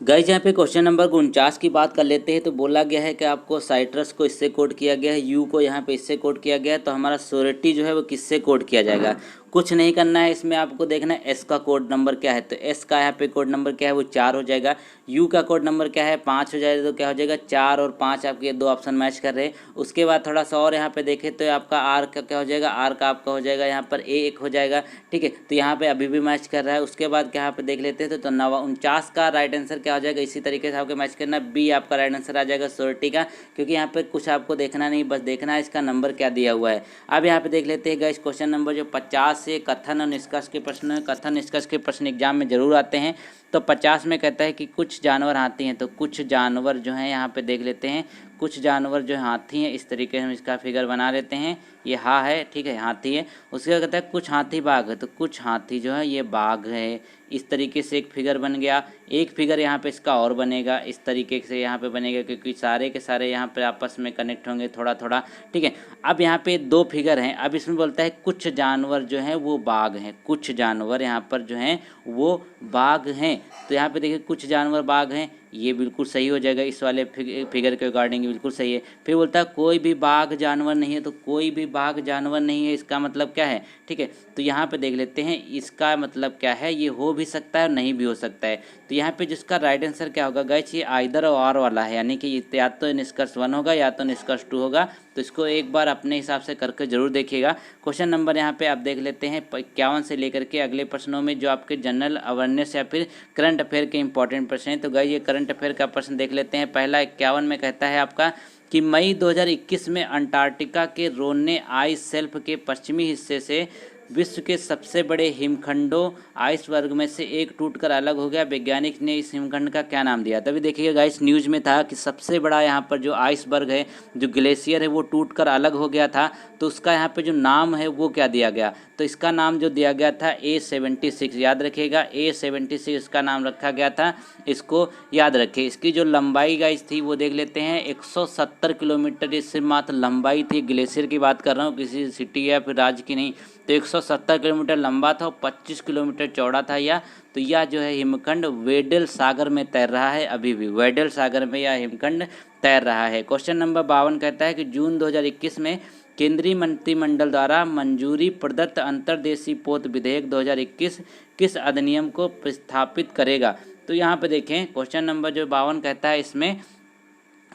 गाइज। यहाँ पे क्वेश्चन नंबर 49 की बात कर लेते हैं। तो बोला गया है कि आपको साइट्रस को इससे कोड किया गया है, यू को यहाँ पे इससे कोड किया गया है। तो हमारा श्योरिटी जो है वो किससे कोड किया जाएगा, कुछ नहीं करना है। इसमें आपको देखना है एस का कोड नंबर क्या है। तो एस का यहाँ पे कोड नंबर क्या है, वो 4 हो जाएगा। यू का कोड नंबर क्या है, 5 हो जाएगा। तो क्या हो जाएगा, 4 और 5 आपके 2 ऑप्शन मैच कर रहे हैं। उसके बाद थोड़ा सा और यहाँ पे देखें तो आपका आर का क्या हो जाएगा, आर का आपका हो जाएगा यहाँ पर ए 1 हो जाएगा, ठीक है। तो यहाँ पे अभी भी मैच कर रहा है। उसके बाद यहाँ पे देख लेते हैं तो 49 का राइट आंसर क्या हो जाएगा, इसी तरीके से आपको मैच करना। बी आपका राइट आंसर आ जाएगा श्योरिटी का, क्योंकि यहाँ पे कुछ आपको देखना नहीं, बस देखना है इसका नंबर क्या दिया हुआ है। अब यहाँ पे देख लेते हैं गाइस क्वेश्चन नंबर जो 50 से कथन और निष्कर्ष के प्रश्न, कथन निष्कर्ष के प्रश्न एग्जाम में जरूर आते हैं। तो 50 में कहता है कि कुछ जानवर हाथी हैं। तो कुछ जानवर जो हैं यहाँ पे देख लेते हैं, कुछ जानवर जो हाथी हैं। इस तरीके से हम इसका फिगर बना लेते हैं, ये हा है, ठीक है, हाथी है। उसके बाद कहता है कुछ हाथी बाघ है। तो कुछ हाथी जो है ये बाघ है। इस तरीके से एक फिगर बन गया। एक फिगर यहाँ पे इसका और बनेगा, इस तरीके से यहाँ पे बनेगा, क्योंकि सारे के सारे यहाँ पे आपस में कनेक्ट होंगे थोड़ा थोड़ा, ठीक है। अब यहाँ पे 2 फिगर हैं। अब इसमें बोलता है कुछ जानवर जो हैं वो बाघ हैं, कुछ जानवर यहाँ पर जो हैं वो बाघ हैं। तो यहाँ पे देखिए कुछ जानवर बाघ हैं, ये बिल्कुल सही हो जाएगा, इस वाले फिगर के अकॉर्डिंग बिल्कुल सही है। फिर बोलता है कोई भी बाघ जानवर नहीं है। तो कोई भी बाघ जानवर नहीं है, इसका मतलब क्या है, ठीक है। तो यहाँ पे देख लेते हैं इसका मतलब क्या है, ये हो भी सकता है और नहीं भी हो सकता है। तो यहाँ पे जिसका राइट आंसर क्या होगा गाइस, ये आइदर और वाला है, यानी कि या तो निष्कर्ष 1 होगा या तो निष्कर्ष 2 होगा। तो इसको एक बार अपने हिसाब से करके जरूर देखिएगा। क्वेश्चन नंबर यहाँ पे आप देख लेते हैं 51 से लेकर के अगले प्रश्नों में जो आपके जनरल अवेयरनेस या फिर करंट अफेयर के इंपॉर्टेंट प्रश्न हैं। तो गाइस ये करंट अफेयर का प्रश्न देख लेते हैं। पहला 51 में कहता है आपका कि मई 2021 में अंटार्कटिका के रोने आइस शेल्फ के पश्चिमी हिस्से से विश्व के सबसे बड़े हिमखंडों आइसबर्ग में से एक टूटकर अलग हो गया। वैज्ञानिक ने इस हिमखंड का क्या नाम दिया? तभी देखिएगा गाइस, न्यूज़ में था कि सबसे बड़ा यहाँ पर जो आइसबर्ग है, जो ग्लेशियर है, वो टूटकर अलग हो गया था। तो उसका यहाँ पे जो नाम है वो क्या दिया गया? तो इसका नाम जो दिया गया था A76, याद रखिएगा A76 इसका नाम रखा गया था। इसको याद रखिए। इसकी जो लंबाई गाइस थी वो देख लेते हैं, 170 किलोमीटर इससे मात्र लंबाई थी। ग्लेशियर की बात कर रहा हूँ, किसी सिटी या फिर राज्य की नहीं। तो 170 किलोमीटर लंबा था और 25 किलोमीटर चौड़ा था यह। तो यह जो है हिमखंड वेडल सागर में तैर रहा है, अभी भी वेडल सागर में यह हिमखंड तैर रहा है। क्वेश्चन नंबर 52 कहता है कि जून 2021 में केंद्रीय मंत्रिमंडल द्वारा मंजूरी प्रदत्त अंतर्देशीय पोत विधेयक 2021 किस अधिनियम को प्रस्थापित करेगा? तो यहाँ पे देखें, क्वेश्चन नंबर जो 52 कहता है इसमें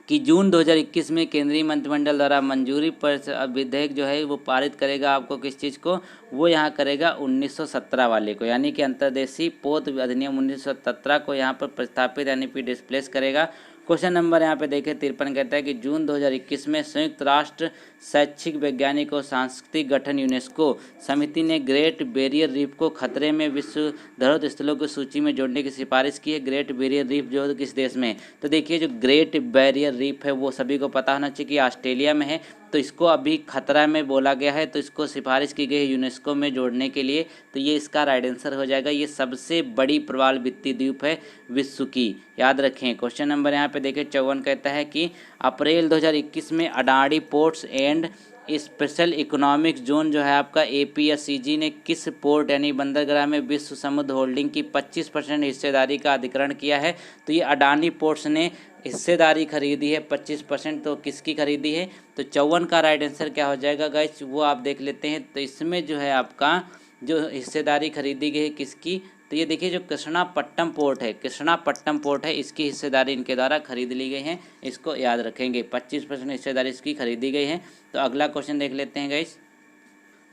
कि जून 2021 में केंद्रीय मंत्रिमंडल द्वारा मंजूरी पर विधेयक जो है वो पारित करेगा आपको किस चीज़ को? वो यहाँ करेगा 1917 वाले को, यानी कि अंतर्देशीय पोत अधिनियम 1917 को यहाँ पर प्रस्तापित यानी कि डिस्प्लेस करेगा। क्वेश्चन नंबर यहाँ पे देखें 53 कहता है कि जून 2021 में संयुक्त राष्ट्र शैक्षिक वैज्ञानिक और सांस्कृतिक गठन यूनेस्को समिति ने ग्रेट बैरियर रीफ को खतरे में विश्व धरोहर स्थलों की सूची में जोड़ने की सिफारिश की है। ग्रेट बैरियर रीफ जो किस देश में है? तो देखिए जो ग्रेट बैरियर रीफ है वो सभी को पता होना चाहिए कि ऑस्ट्रेलिया में है। तो इसको अभी खतरा में बोला गया है, तो इसको सिफारिश की गई है यूनेस्को में जोड़ने के लिए। तो ये इसका राइट आंसर हो जाएगा। ये सबसे बड़ी प्रवाल वित्तीय द्वीप है विश्व की, याद रखें। क्वेश्चन नंबर यहाँ पे देखें 54 कहता है कि अप्रैल 2021 में Adani ports and special economic zone जो है आपका APSCG ने किस पोर्ट यानी बंदरगाह में विश्व समुद्र होल्डिंग की 25% हिस्सेदारी का अधिग्रहण किया है? तो ये अडानी पोर्ट्स ने हिस्सेदारी खरीदी है 25%। तो किसकी खरीदी है? तो 54 का राइट आंसर क्या हो जाएगा गाइस, वो आप देख लेते हैं। तो इसमें जो है आपका जो हिस्सेदारी खरीदी गई है किसकी? तो ये देखिए जो कृष्णापट्टनम पोर्ट है, कृष्णापट्टनम पोर्ट है, इसकी हिस्सेदारी इनके द्वारा खरीद ली गई है। इसको याद रखेंगे, 25% हिस्सेदारी इसकी खरीदी गई है। तो अगला क्वेश्चन देख लेते हैं गाइस।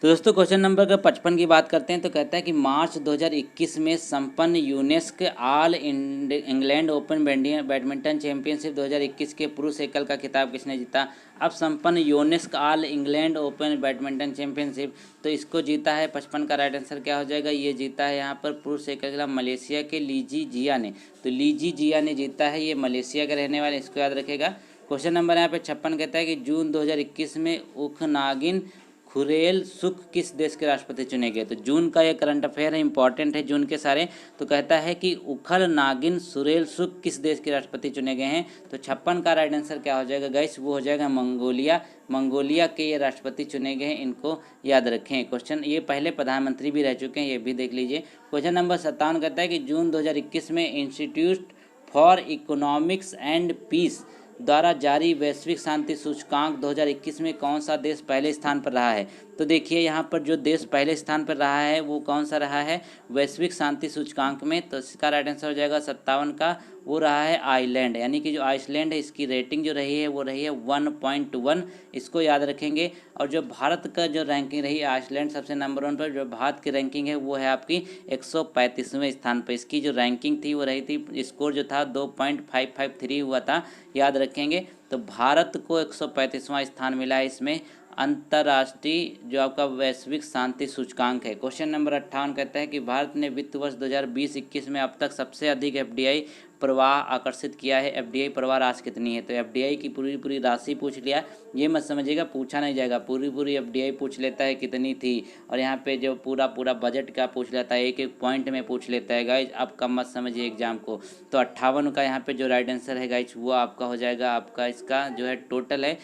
तो दोस्तों क्वेश्चन नंबर 55 की बात करते हैं तो कहता है कि मार्च 2021 में संपन्न UNESCO all England open badminton championship 2021 के पुरुष एकल का खिताब किसने जीता? अब संपन्न UNESCO all England open badminton championship, तो इसको जीता है 55 का राइट आंसर क्या हो जाएगा? ये जीता है यहाँ पर पुरुष एकल खिलाफ मलेशिया के लीजी जिया ने। तो लीजी जिया ने जीता है, ये मलेशिया के रहने वाले, इसको याद रखेगा। क्वेश्चन नंबर यहाँ पे 56 कहता है कि जून 2021 में उखनागिन खुरेल सुख किस देश के राष्ट्रपति चुने गए? तो जून का ये करंट अफेयर है, इंपॉर्टेंट है जून के सारे। तो कहता है कि उखल नागिन सुरेल सुख किस देश के राष्ट्रपति चुने गए हैं? तो 56 का राइट आंसर क्या हो जाएगा गाइस? वो हो जाएगा मंगोलिया। मंगोलिया के ये राष्ट्रपति चुने गए हैं, इनको याद रखें। क्वेश्चन ये पहले प्रधानमंत्री भी रह चुके हैं, ये भी देख लीजिए। क्वेश्चन नंबर 57 कहता है कि जून 2021 में institute for economics and peace द्वारा जारी वैश्विक शांति सूचकांक 2021 में कौन सा देश पहले स्थान पर रहा है? तो देखिए यहाँ पर जो देश पहले स्थान पर रहा है वो कौन सा रहा है वैश्विक शांति सूचकांक में? तो इसका राइट आंसर हो जाएगा 57 का, वो रहा है आइलैंड, यानी कि जो आइसलैंड है इसकी रेटिंग जो रही है वो रही है 1.1, इसको याद रखेंगे। और जो भारत का जो रैंकिंग रही, आइसलैंड सबसे नंबर 1 पर, जो भारत की रैंकिंग है वो है आपकी 135वें स्थान पर। इसकी जो रैंकिंग थी वो रही थी, स्कोर जो था 2.553 हुआ था, याद रखेंगे। तो भारत को 135वां स्थान मिला है इसमें अंतर्राष्ट्रीय जो आपका वैश्विक शांति सूचकांक है। क्वेश्चन नंबर 58 कहता है कि भारत ने वित्त वर्ष 2020-21 में अब तक सबसे अधिक FDI प्रवाह आकर्षित किया है। FDI प्रवाह राशि कितनी है? तो FDI की पूरी राशि पूछ लिया, ये मत समझिएगा पूछा नहीं जाएगा, पूरी FDI पूछ लेता है कितनी थी। और यहाँ पे जो पूरा बजट का पूछ लेता है, एक एक पॉइंट में पूछ लेता है गाइज, आप कम मत समझिए एग्जाम को। तो 58 का यहाँ पे जो राइट आंसर है गाइज वो आपका हो जाएगा, आपका इसका जो है टोटल है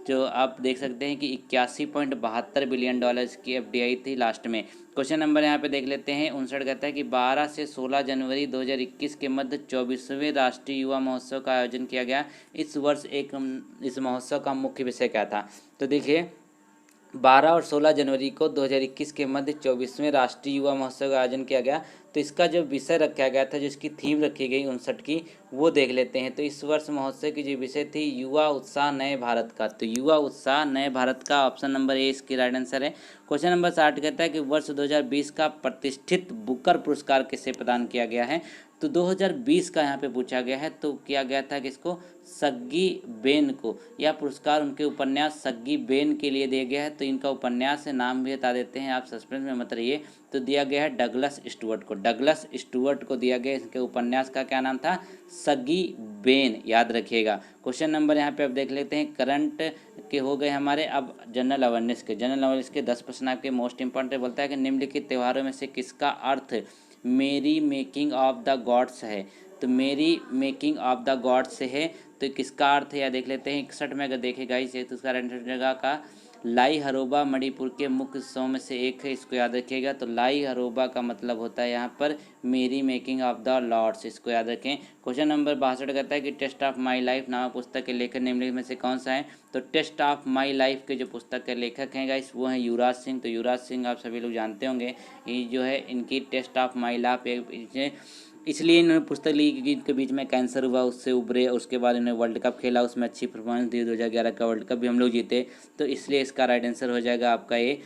जो आप देख सकते हैं कि 81.72 बिलियन डॉलर्स की FDI थी लास्ट में। क्वेश्चन नंबर यहाँ पे देख लेते हैं 59 कहता है कि 12 से 16 जनवरी 2021 के मध्य 24वें राष्ट्रीय युवा महोत्सव का आयोजन किया गया। इस वर्ष इस महोत्सव का मुख्य विषय क्या था? तो देखिए 12 और 16 जनवरी को 2021 के मध्य 24वें राष्ट्रीय युवा महोत्सव का आयोजन किया गया। तो इसका जो विषय रखा गया था, जिसकी थीम रखी गई 59 की, वो देख लेते हैं। तो इस वर्ष महोत्सव की जो विषय थी युवा उत्साह नए भारत का। तो युवा उत्साह नए भारत का, ऑप्शन नंबर ए इसकी राइट आंसर है। क्वेश्चन नंबर 60 कहता है कि वर्ष 2020 का प्रतिष्ठित बुकर पुरस्कार किसे प्रदान किया गया है? तो 2020 का यहाँ पे पूछा गया है, तो किया गया था कि इसको सग्गी बेन को, यह पुरस्कार उनके उपन्यास सग्गी बेन के लिए दिया गया है। तो इनका उपन्यास से नाम भी बता देते हैं, आप सस्पेंस में मत रहिए। तो दिया गया है डगलस स्टुअर्ट को, डगलस स्टुअर्ट को दिया गया। इसके उपन्यास का क्या नाम था? सग्गी बेन, याद रखिएगा। क्वेश्चन नंबर यहाँ पे अब देख लेते हैं, करंट के हो गए हमारे। अब जनरल अवेयरनेस के, जनरल अवेयरनेस के 10 प्रश्न आपके मोस्ट इंपॉर्टेंट। बोलता है कि निम्नलिखित त्योहारों में से किसका अर्थ मेरी मेकिंग ऑफ द गॉड्स है? तो मेरी मेकिंग ऑफ द गॉड्स से है, तो किसका अर्थ है या देख लेते हैं। 61 में अगर देखे गाइस, तो उसका जगह का लाई हरोबा मणिपुर के मुख्य उत्सवों में से एक है, इसको याद रखिएगा। तो लाई हरोबा का मतलब होता है यहाँ पर मेरी मेकिंग ऑफ द लॉर्ड्स, इसको याद रखें। क्वेश्चन नंबर 62 कहता है कि टेस्ट ऑफ माई लाइफ नामक पुस्तक के लेखक निम्नलिखित में से कौन सा है? तो टेस्ट ऑफ माई लाइफ के जो पुस्तक के लेखक हैं गाइस, वो हैं युवराज सिंह। तो युवराज सिंह आप सभी लोग जानते होंगे, ये जो है इनकी टेस्ट ऑफ माई लाइफ इसलिए इन्होंने पुस्तक लिखी क्योंकि इनके बीच में कैंसर हुआ, उससे उभरे, और उसके बाद इन्होंने वर्ल्ड कप खेला, उसमें अच्छी परफॉर्मेंस दी, 2011 का वर्ल्ड कप भी हम लोग जीते। तो इसलिए इसका राइट आंसर हो जाएगा आपका ये।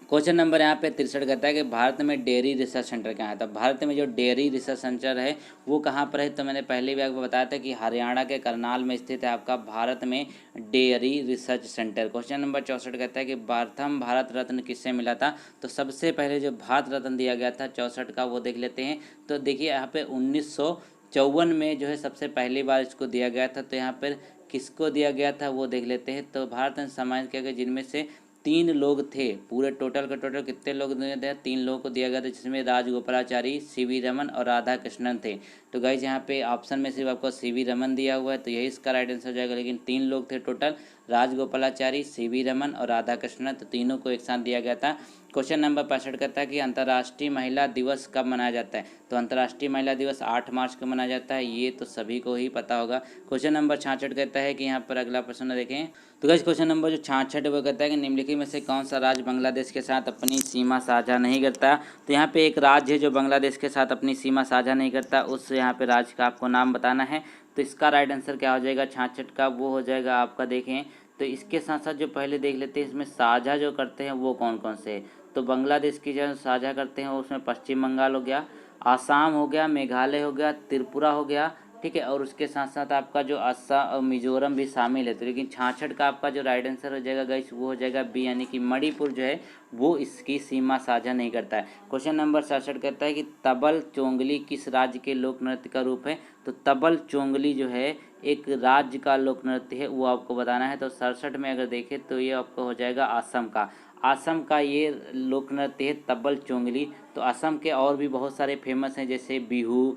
क्वेश्चन नंबर यहाँ पे 63 कहता है कि भारत में डेयरी रिसर्च सेंटर कहाँ है? तो भारत में जो डेयरी रिसर्च सेंटर है वो कहाँ पर है? तो मैंने पहले भी आपको बताया था कि हरियाणा के करनाल में स्थित है आपका भारत में dairy research centre. Question number 64 कहता है कि प्रथम भारत रत्न किससे मिला था? तो सबसे पहले जो भारत रत्न दिया गया था 64 का, वो देख लेते हैं। तो देखिए यहाँ पे 1954 में जो है सबसे पहली बार इसको दिया गया था। तो यहाँ पर किसको दिया गया था वो देख लेते हैं। तो भारत रत्न सम्मानित किया गया जिनमें से 3 लोग थे, पूरे टोटल का टोटल कितने लोग दिए थे? 3 लोगों को दिया गया था, जिसमें राजगोपालाचारी, सीवी रमन और राधा कृष्णन थे। तो गाइज यहाँ पे ऑप्शन में सिर्फ आपको सीवी रमन दिया हुआ है, तो यही इसका राइट आंसर हो जाएगा। लेकिन 3 लोग थे टोटल, राजगोपालाचारी, सीवी रमन और राधा कृष्णन, तो तीनों को एक साथ दिया गया था। क्वेश्चन नंबर 65 कहता है कि अंतर्राष्ट्रीय महिला दिवस कब मनाया जाता है? तो अंतर्राष्ट्रीय महिला दिवस 8 मार्च को मनाया जाता है, ये तो सभी को ही पता होगा। क्वेश्चन नंबर 66 कहता है कि यहाँ पर अगला प्रश्न देखें। तो गाइस क्वेश्चन नंबर जो 66 वो कहता है कि निम्नलिखित में से कौन सा राज्य बांग्लादेश के साथ अपनी सीमा साझा नहीं करता? तो यहाँ पे एक राज्य है जो बांग्लादेश के साथ अपनी सीमा साझा नहीं करता, उस यहाँ पे राज्य का आपको नाम बताना है। तो इसका राइट आंसर क्या हो जाएगा 66 का? वो हो जाएगा आपका, देखें तो इसके साथ साथ जो पहले देख लेते हैं इसमें साझा जो करते हैं वो कौन कौन से है। तो बांग्लादेश की जो साझा करते हैं उसमें पश्चिम बंगाल हो गया, आसाम हो गया, मेघालय हो गया, त्रिपुरा हो गया, ठीक है, और उसके साथ साथ आपका जो असम और मिजोरम भी शामिल है। तो लेकिन 66 का आपका जो राइट आंसर हो जाएगा गाइस वो हो जाएगा बी, यानी कि मणिपुर जो है वो इसकी सीमा साझा नहीं करता है। क्वेश्चन नंबर 67 कहता है कि तबल चोंगली किस राज्य के लोक नृत्य का रूप है? तो तबल चोंगली जो है एक राज्य का लोक नृत्य है, वो आपको बताना है। तो 67 में अगर देखें तो ये आपको हो जाएगा असम का, असम का ये लोक नृत्य है तबल चोंगली। तो असम के और भी बहुत सारे फेमस हैं, जैसे बिहू,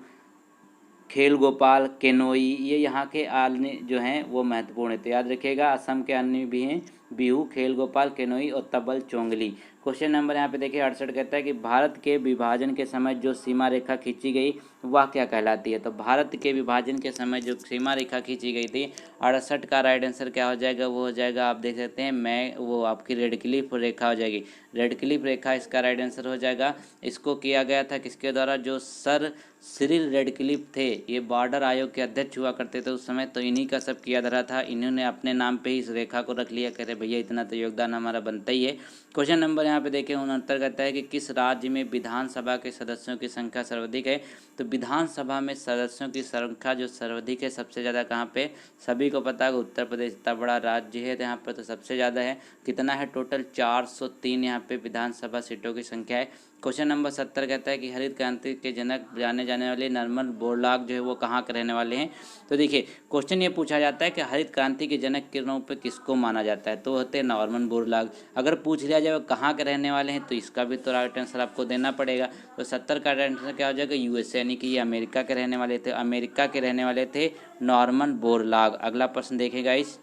खेल गोपाल, केनोई, ये यहाँ के अन्य जो हैं वो महत्वपूर्ण है। तो याद रखिएगा असम के अन्य भी हैं बिहू, खेल गोपाल, केनोई और तबल चोंगली। क्वेश्चन नंबर यहाँ पे देखिए 68 कहता है कि भारत के विभाजन के समय जो सीमा रेखा खींची गई वह क्या कहलाती है? तो भारत के विभाजन के समय जो सीमा रेखा खींची गई थी 68 का राइट आंसर क्या हो जाएगा? वो हो जाएगा आप देख सकते हैं, मैं वो आपकी रेड क्लिफ रेखा हो जाएगी, रेड क्लिफ रेखा इसका राइट आंसर हो जाएगा। इसको किया गया था किसके द्वारा? जो सर सिरिल रेडक्लिफ थे, ये बॉर्डर आयोग के अध्यक्ष हुआ करते थे उस समय, तो इन्हीं का सब किया धरा था। इन्होंने अपने नाम पे ही इस रेखा को रख लिया, कह रहे भैया इतना तो योगदान हमारा बनता ही है। क्वेश्चन नंबर यहाँ पे देखें 69 कहता है कि किस राज्य में विधानसभा के सदस्यों की संख्या सर्वाधिक है? तो विधानसभा में सदस्यों की संख्या जो सर्वाधिक है सबसे ज़्यादा कहाँ पे? सभी को पता है उत्तर प्रदेश इतना बड़ा राज्य है, तो यहाँ पर तो सबसे ज़्यादा है। कितना है? टोटल 403 यहाँ पे विधानसभा सीटों की संख्या है। क्वेश्चन नंबर 70 कहता है कि हरित क्रांति के जनक जाने जाने वाले नॉर्मन बोरलॉग जो है वो कहाँ के रहने वाले हैं? तो देखिए क्वेश्चन ये पूछा जाता है कि हरित क्रांति के जनक के रूप में किसको माना जाता है? तो होते हैं नॉर्मन बोरलॉग। अगर पूछ लिया जाए कहाँ के रहने वाले हैं तो इसका भी तो राइट आंसर आपको देना पड़ेगा। तो 70 का राइट आंसर क्या हो जाएगा? यूएसए, यानी कि ये अमेरिका के रहने वाले थे, अमेरिका के रहने वाले थे नॉर्मन बोरलॉग। अगला प्रश्न देखेगा इस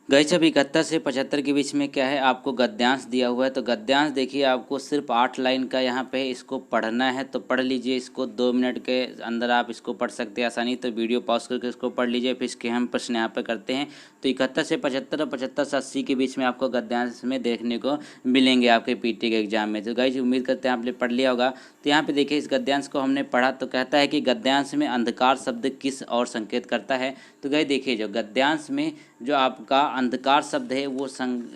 गाइस, अब 71 से 75 के बीच में क्या है आपको गद्यांश दिया हुआ है। तो गद्यांश देखिए आपको सिर्फ 8 लाइन का यहाँ पे इसको पढ़ना है, तो पढ़ लीजिए इसको, 2 मिनट के अंदर आप इसको पढ़ सकते हैं आसानी। तो वीडियो पॉज करके इसको पढ़ लीजिए, फिर इसके हम प्रश्न यहाँ पे करते हैं। तो 71 से 75 और 75 से 80 के बीच में आपको गद्यांश में देखने को मिलेंगे आपके पीटी के एग्जाम में। तो गाइस उम्मीद करते हैं आपने पढ़ लिया होगा। तो यहाँ पे देखिए इस गद्यांश को हमने पढ़ा, तो कहता है कि गद्यांश में अंधकार शब्द किस और संकेत करता है? तो गाइस देखिए जो गद्यांश में जो आपका अंधकार शब्द है वो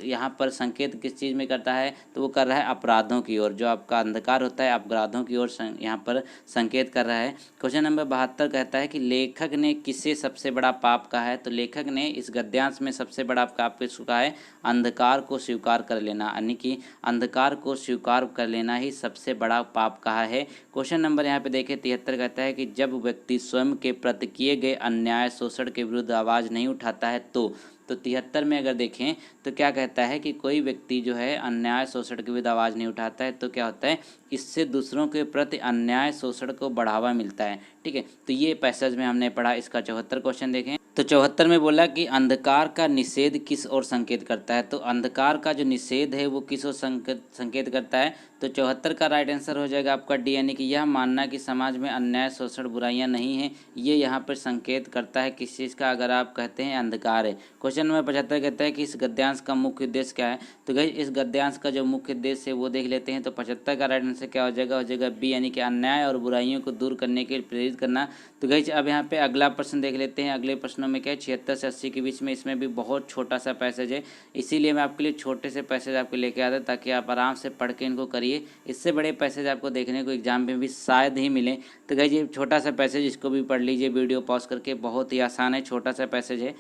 यहाँ पर संकेत किस चीज़ में करता है, तो वो कर रहा है अपराधों की ओर। जो आपका अंधकार होता है अपराधों की ओर यहाँ पर संकेत कर रहा है। क्वेश्चन नंबर 72 कहता है कि लेखक ने किसे सबसे बड़ा पाप कहा है, तो लेखक ने इस गद्यांश में सबसे बड़ा पाप किसको कहा है, अंधकार को स्वीकार कर लेना, यानी कि अंधकार को स्वीकार कर लेना ही सबसे बड़ा पाप कहा है। क्वेश्चन नंबर यहाँ पे देखें 73 कहता है कि जब व्यक्ति स्वयं के प्रति किए गए अन्याय शोषण के विरुद्ध आवाज़ नहीं उठाता है तो 73 में अगर देखें तो क्या कहता है कि कोई व्यक्ति जो है अन्याय शोषण के विरुद्ध आवाज़ नहीं उठाता है तो क्या होता है, इससे दूसरों के प्रति अन्याय शोषण को बढ़ावा मिलता है। ठीक है, तो ये पैसेज में हमने पढ़ा। इसका 74 क्वेश्चन देखें तो 74 में बोला कि अंधकार का निषेध किस ओर संकेत करता है, तो अंधकार का जो निषेध है वो किस ओर संकेत करता है, तो 74 का राइट आंसर हो जाएगा आपका डी, यानी कि यह मानना कि समाज में अन्याय शोषण बुराइयां नहीं हैं, ये यहाँ पर संकेत करता है किस चीज़ का, अगर आप कहते हैं अंधकार है। क्वेश्चन नंबर 75 कहता है कि इस गद्यांश का मुख्य उद्देश्य क्या है, तो गाइस इस गद्यांश का जो मुख्य उद्देश्य है वो देख लेते हैं। तो 75 का राइट आंसर क्या हो जाएगा बी, यानी कि अन्याय और बुराइयों को दूर करने के लिए प्रेरित करना। तो गाइस अब यहाँ पे अगला प्रश्न देख लेते हैं। अगले प्रश्नों में क्या है 76 से 80 के बीच में, इसमें भी बहुत छोटा सा पैसेज है, इसीलिए मैं आपके लिए छोटे से पैसेज आपको लेके आता हूँ ताकि आप आराम से पढ़ के इनको करिए। इससे बड़े पैसेज आपको देखने को एग्जाम में भी शायद ही मिले। तो गाइस ये छोटा सा पैसेज, इसको भी पढ़ लीजिए वीडियो पॉज करके, बहुत ही आसान है, छोटा सा पैसेज है।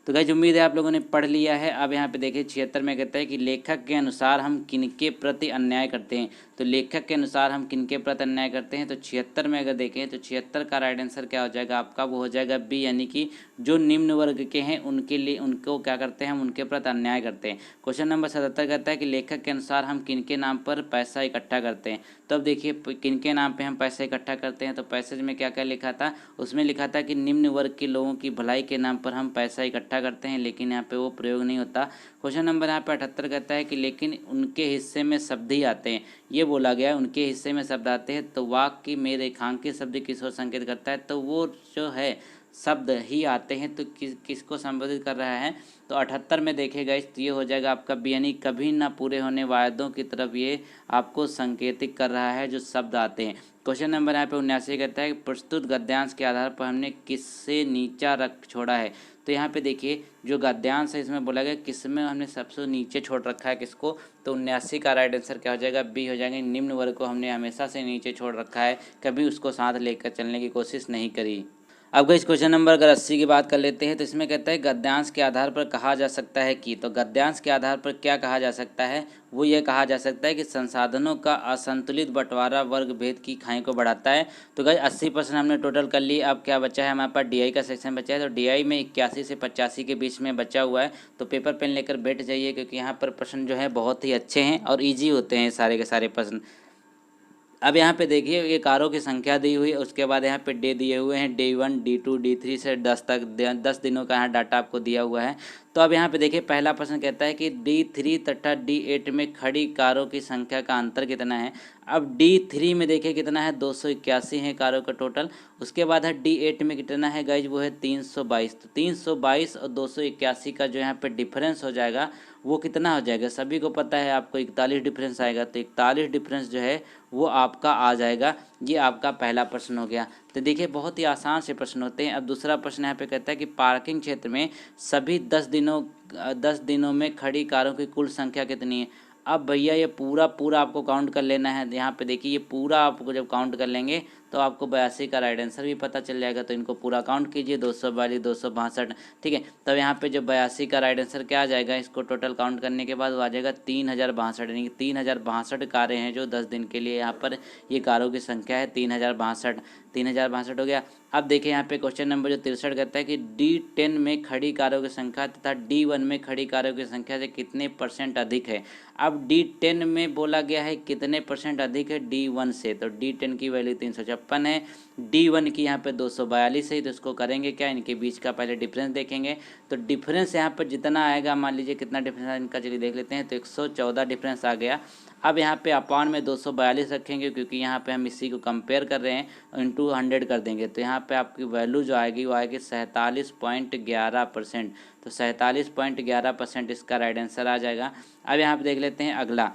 तो गाइस उम्मीद है आप लोगों ने पढ़ लिया है। अब यहाँ पे देखिए 76 में कहता है कि लेखक के अनुसार हम किनके प्रति अन्याय करते हैं, तो लेखक के अनुसार हम किनके प्रति अन्याय करते हैं, तो 76 में अगर देखें तो 76 का राइट आंसर क्या हो जाएगा आपका, वो हो जाएगा बी, यानी कि जो निम्न वर्ग के हैं उनके लिए, उनको क्या करते हैं, हम उनके प्रति अन्याय करते हैं। क्वेश्चन नंबर 77 कहता है कि लेखक के अनुसार हम किनके नाम पर पैसा इकट्ठा करते हैं, तो अब देखिए किनके नाम पे हम पैसा इकट्ठा करते हैं, तो पैसेज में क्या क्या लिखा था, उसमें लिखा था कि निम्न वर्ग के लोगों की भलाई के नाम पर हम पैसा इकट्ठा करते हैं, लेकिन यहाँ पे वो प्रयोग नहीं होता। क्वेश्चन नंबर यहाँ पे 78 कहता है कि लेकिन उनके हिस्से में शब्द ही आते हैं, ये बोला गया है उनके हिस्से में शब्द आते हैं, तो वाक्य में रेखांकित शब्द किस ओर संकेत करता है, तो वो जो है शब्द ही आते हैं, तो किसको संबोधित कर रहा है, तो 78 में देखेगा इस, तो ये हो जाएगा आपका बी, यानी कभी ना पूरे होने वायदों की तरफ ये आपको संकेतित कर रहा है जो शब्द आते हैं। क्वेश्चन नंबर यहाँ पे 79 कहता है कि प्रस्तुत गद्यांश के आधार पर हमने किससे नीचा रख छोड़ा है, तो यहाँ पे देखिए जो गद्यांश है इसमें बोला गया किसमें हमने सबसे नीचे छोड़ रखा है, किसको, तो 79 का राइट आंसर क्या हो जाएगा, बी हो जाएगा, निम्न वर्ग को हमने हमेशा से नीचे छोड़ रखा है, कभी उसको साथ लेकर चलने की कोशिश नहीं करी। अब इस क्वेश्चन नंबर अगर 80 की बात कर लेते हैं तो इसमें कहता है गद्यांश के आधार पर कहा जा सकता है कि, तो गद्यांश के आधार पर क्या कहा जा सकता है, वो ये कहा जा सकता है कि संसाधनों का असंतुलित बंटवारा वर्ग भेद की खाई को बढ़ाता है। तो गाइस 80% हमने टोटल कर लिए। अब क्या बचा है हमारे पास, डीआई का सेक्शन बचा है, तो डीआई में 81 से 85 के बीच में बचा हुआ है, तो पेपर पेन लेकर बैठ जाइए क्योंकि यहाँ पर प्रश्न जो है बहुत ही अच्छे हैं और ईजी होते हैं सारे के सारे प्रश्न। अब यहाँ पे देखिए ये कारों की संख्या दी हुई है, उसके बाद यहाँ पे डे दिए हुए हैं, डे 1 D2 D3 से 10 तक 10 दिनों का यहाँ डाटा आपको दिया हुआ है। तो अब यहाँ पे देखिए पहला प्रश्न कहता है कि D3 तथा D8 में खड़ी कारों की संख्या का अंतर कितना है। अब D3 में देखिए कितना है, 281 है कारों का टोटल। उसके बाद है D8 में कितना है गाइज, वो है 322। तो 322 और 281 का जो यहाँ पे डिफरेंस हो जाएगा वो कितना हो जाएगा, सभी को पता है आपको 41 डिफरेंस आएगा, तो 41 डिफरेंस जो है वो आपका आ जाएगा। ये आपका पहला प्रश्न हो गया। तो देखिए बहुत ही आसान से प्रश्न होते हैं। अब दूसरा प्रश्न यहाँ पे कहता है कि पार्किंग क्षेत्र में सभी 10 दिनों में खड़ी कारों की कुल संख्या कितनी है। अब भैया ये पूरा आपको काउंट कर लेना है। यहाँ पे देखिए ये पूरा आपको जब काउंट कर लेंगे तो आपको 82 का राइट आंसर भी पता चल जाएगा। तो इनको पूरा काउंट कीजिए, 242 262, ठीक है। तब यहाँ पे जो 82 का राइट आंसर क्या आ जाएगा, इसको टोटल काउंट करने के बाद वो आ जाएगा 3062, यानी कि 3062 कारें हैं जो 10 दिन के लिए यहाँ पर ये कारों की संख्या है 3062 हो गया। अब देखिए यहाँ पे क्वेश्चन नंबर जो 63 कहता है कि D10 में खड़ी कारों की संख्या तथा D1 में खड़ी कारों की संख्या से कितने % अधिक है। अब D10 में बोला गया है कितने % अधिक है D1 से, तो D10 की वैल्यू 356 है, D1 की यहाँ पे 242 है। तो इसको करेंगे क्या, इनके बीच का पहले डिफरेंस देखेंगे। तो डिफरेंस यहाँ पर जितना आएगा, मान लीजिए कितना डिफरेंस है इनका, चलिए देख लेते हैं। तो 114 डिफरेंस आ गया। अब यहाँ पे अपॉन में 242 रखेंगे क्योंकि यहाँ पे हम इसी को कंपेयर कर रहे हैं, इंटू 100 कर देंगे। तो यहाँ पे आपकी वैल्यू जो आएगी वो आएगी 47.11%। तो 47.11% इसका राइट आंसर आ जाएगा। अब यहाँ पे देख लेते हैं अगला।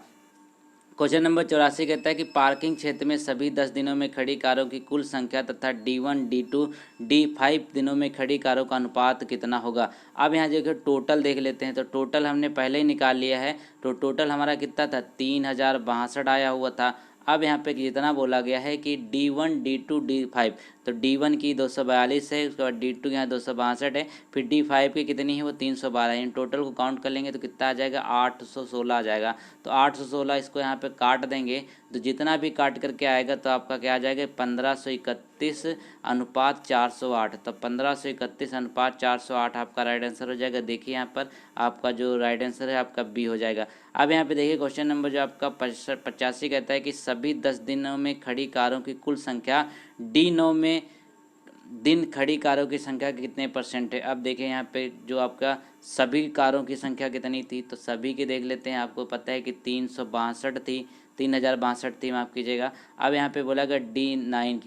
क्वेश्चन नंबर 84 कहता है कि पार्किंग क्षेत्र में सभी 10 दिनों में खड़ी कारों की कुल संख्या तथा D1, D2, D5 दिनों में खड़ी कारों का अनुपात कितना होगा। अब यहाँ देखिए टोटल देख लेते हैं, तो टोटल हमने पहले ही निकाल लिया है। तो टोटल हमारा कितना था, 3062 आया हुआ था। अब यहाँ पे जितना बोला गया है कि D1, D2, D5, तो D1 की 242 है, उसके बाद D2 की यहाँ 262 है, फिर D5 की कितनी है वो 312 है। इन टोटल को काउंट कर लेंगे तो कितना आ जाएगा, 816 आ जाएगा। तो 816 इसको यहाँ पे काट देंगे, तो जितना भी काट करके आएगा तो आपका क्या आ जाएगा, 1531 अनुपात 408। तो 1531 अनुपात 408 आपका राइट आंसर हो जाएगा। देखिए यहाँ पर आपका जो राइट आंसर है आपका बी हो जाएगा। अब यहाँ पे देखिए क्वेश्चन नंबर जो आपका 85 कहता है कि सभी 10 दिनों में खड़ी कारों की कुल संख्या D9 में दिन खड़ी कारों की संख्या कितने परसेंट है। अब देखें यहाँ पे जो आपका सभी कारों की संख्या कितनी थी, तो सभी की देख लेते हैं। आपको पता है कि 362 थी, 3062 थी, माफ़ कीजिएगा। अब यहाँ पे बोला गया D9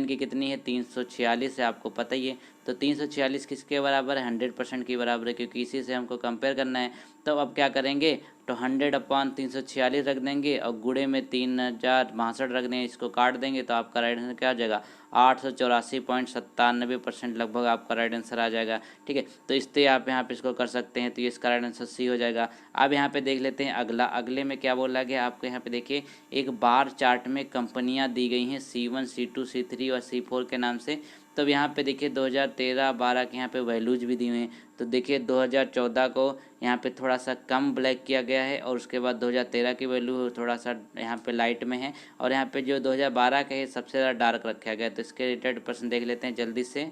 की कितनी है, 346 है, आपको पता ही है। तो 346 किसके बराबर है, 100% की बराबर है, क्योंकि इसी से हमको कंपेयर करना है। तो अब क्या करेंगे, तो 100/346 रख देंगे और गुणे में 3062 रख देंगे, इसको काट देंगे तो आपका राइट आंसर क्या हो जाएगा, 884.97% लगभग आपका राइट आंसर आ जाएगा। ठीक है, तो इससे आप यहाँ पे इसको कर सकते हैं, तो ये इसका राइट आंसर सी हो जाएगा। अब यहाँ पे देख लेते हैं अगला। अगले में क्या बोला गया आपको, यहाँ पे देखिए एक बार चार्ट में कंपनियाँ दी गई हैं C1, C2, C3 और C4 के नाम से। तो यहाँ पे देखिए 2013-12 के यहाँ पे वैल्यूज भी दी हुई हैं। तो देखिए 2014 को यहाँ पे थोड़ा सा कम ब्लैक किया गया है, और उसके बाद 2013 की वैल्यू थोड़ा सा यहाँ पे लाइट में है, और यहाँ पे जो 2012 के है सबसे ज़्यादा डार्क रखा गया है। तो इसके रिलेटेड प्रश्न देख लेते हैं जल्दी से।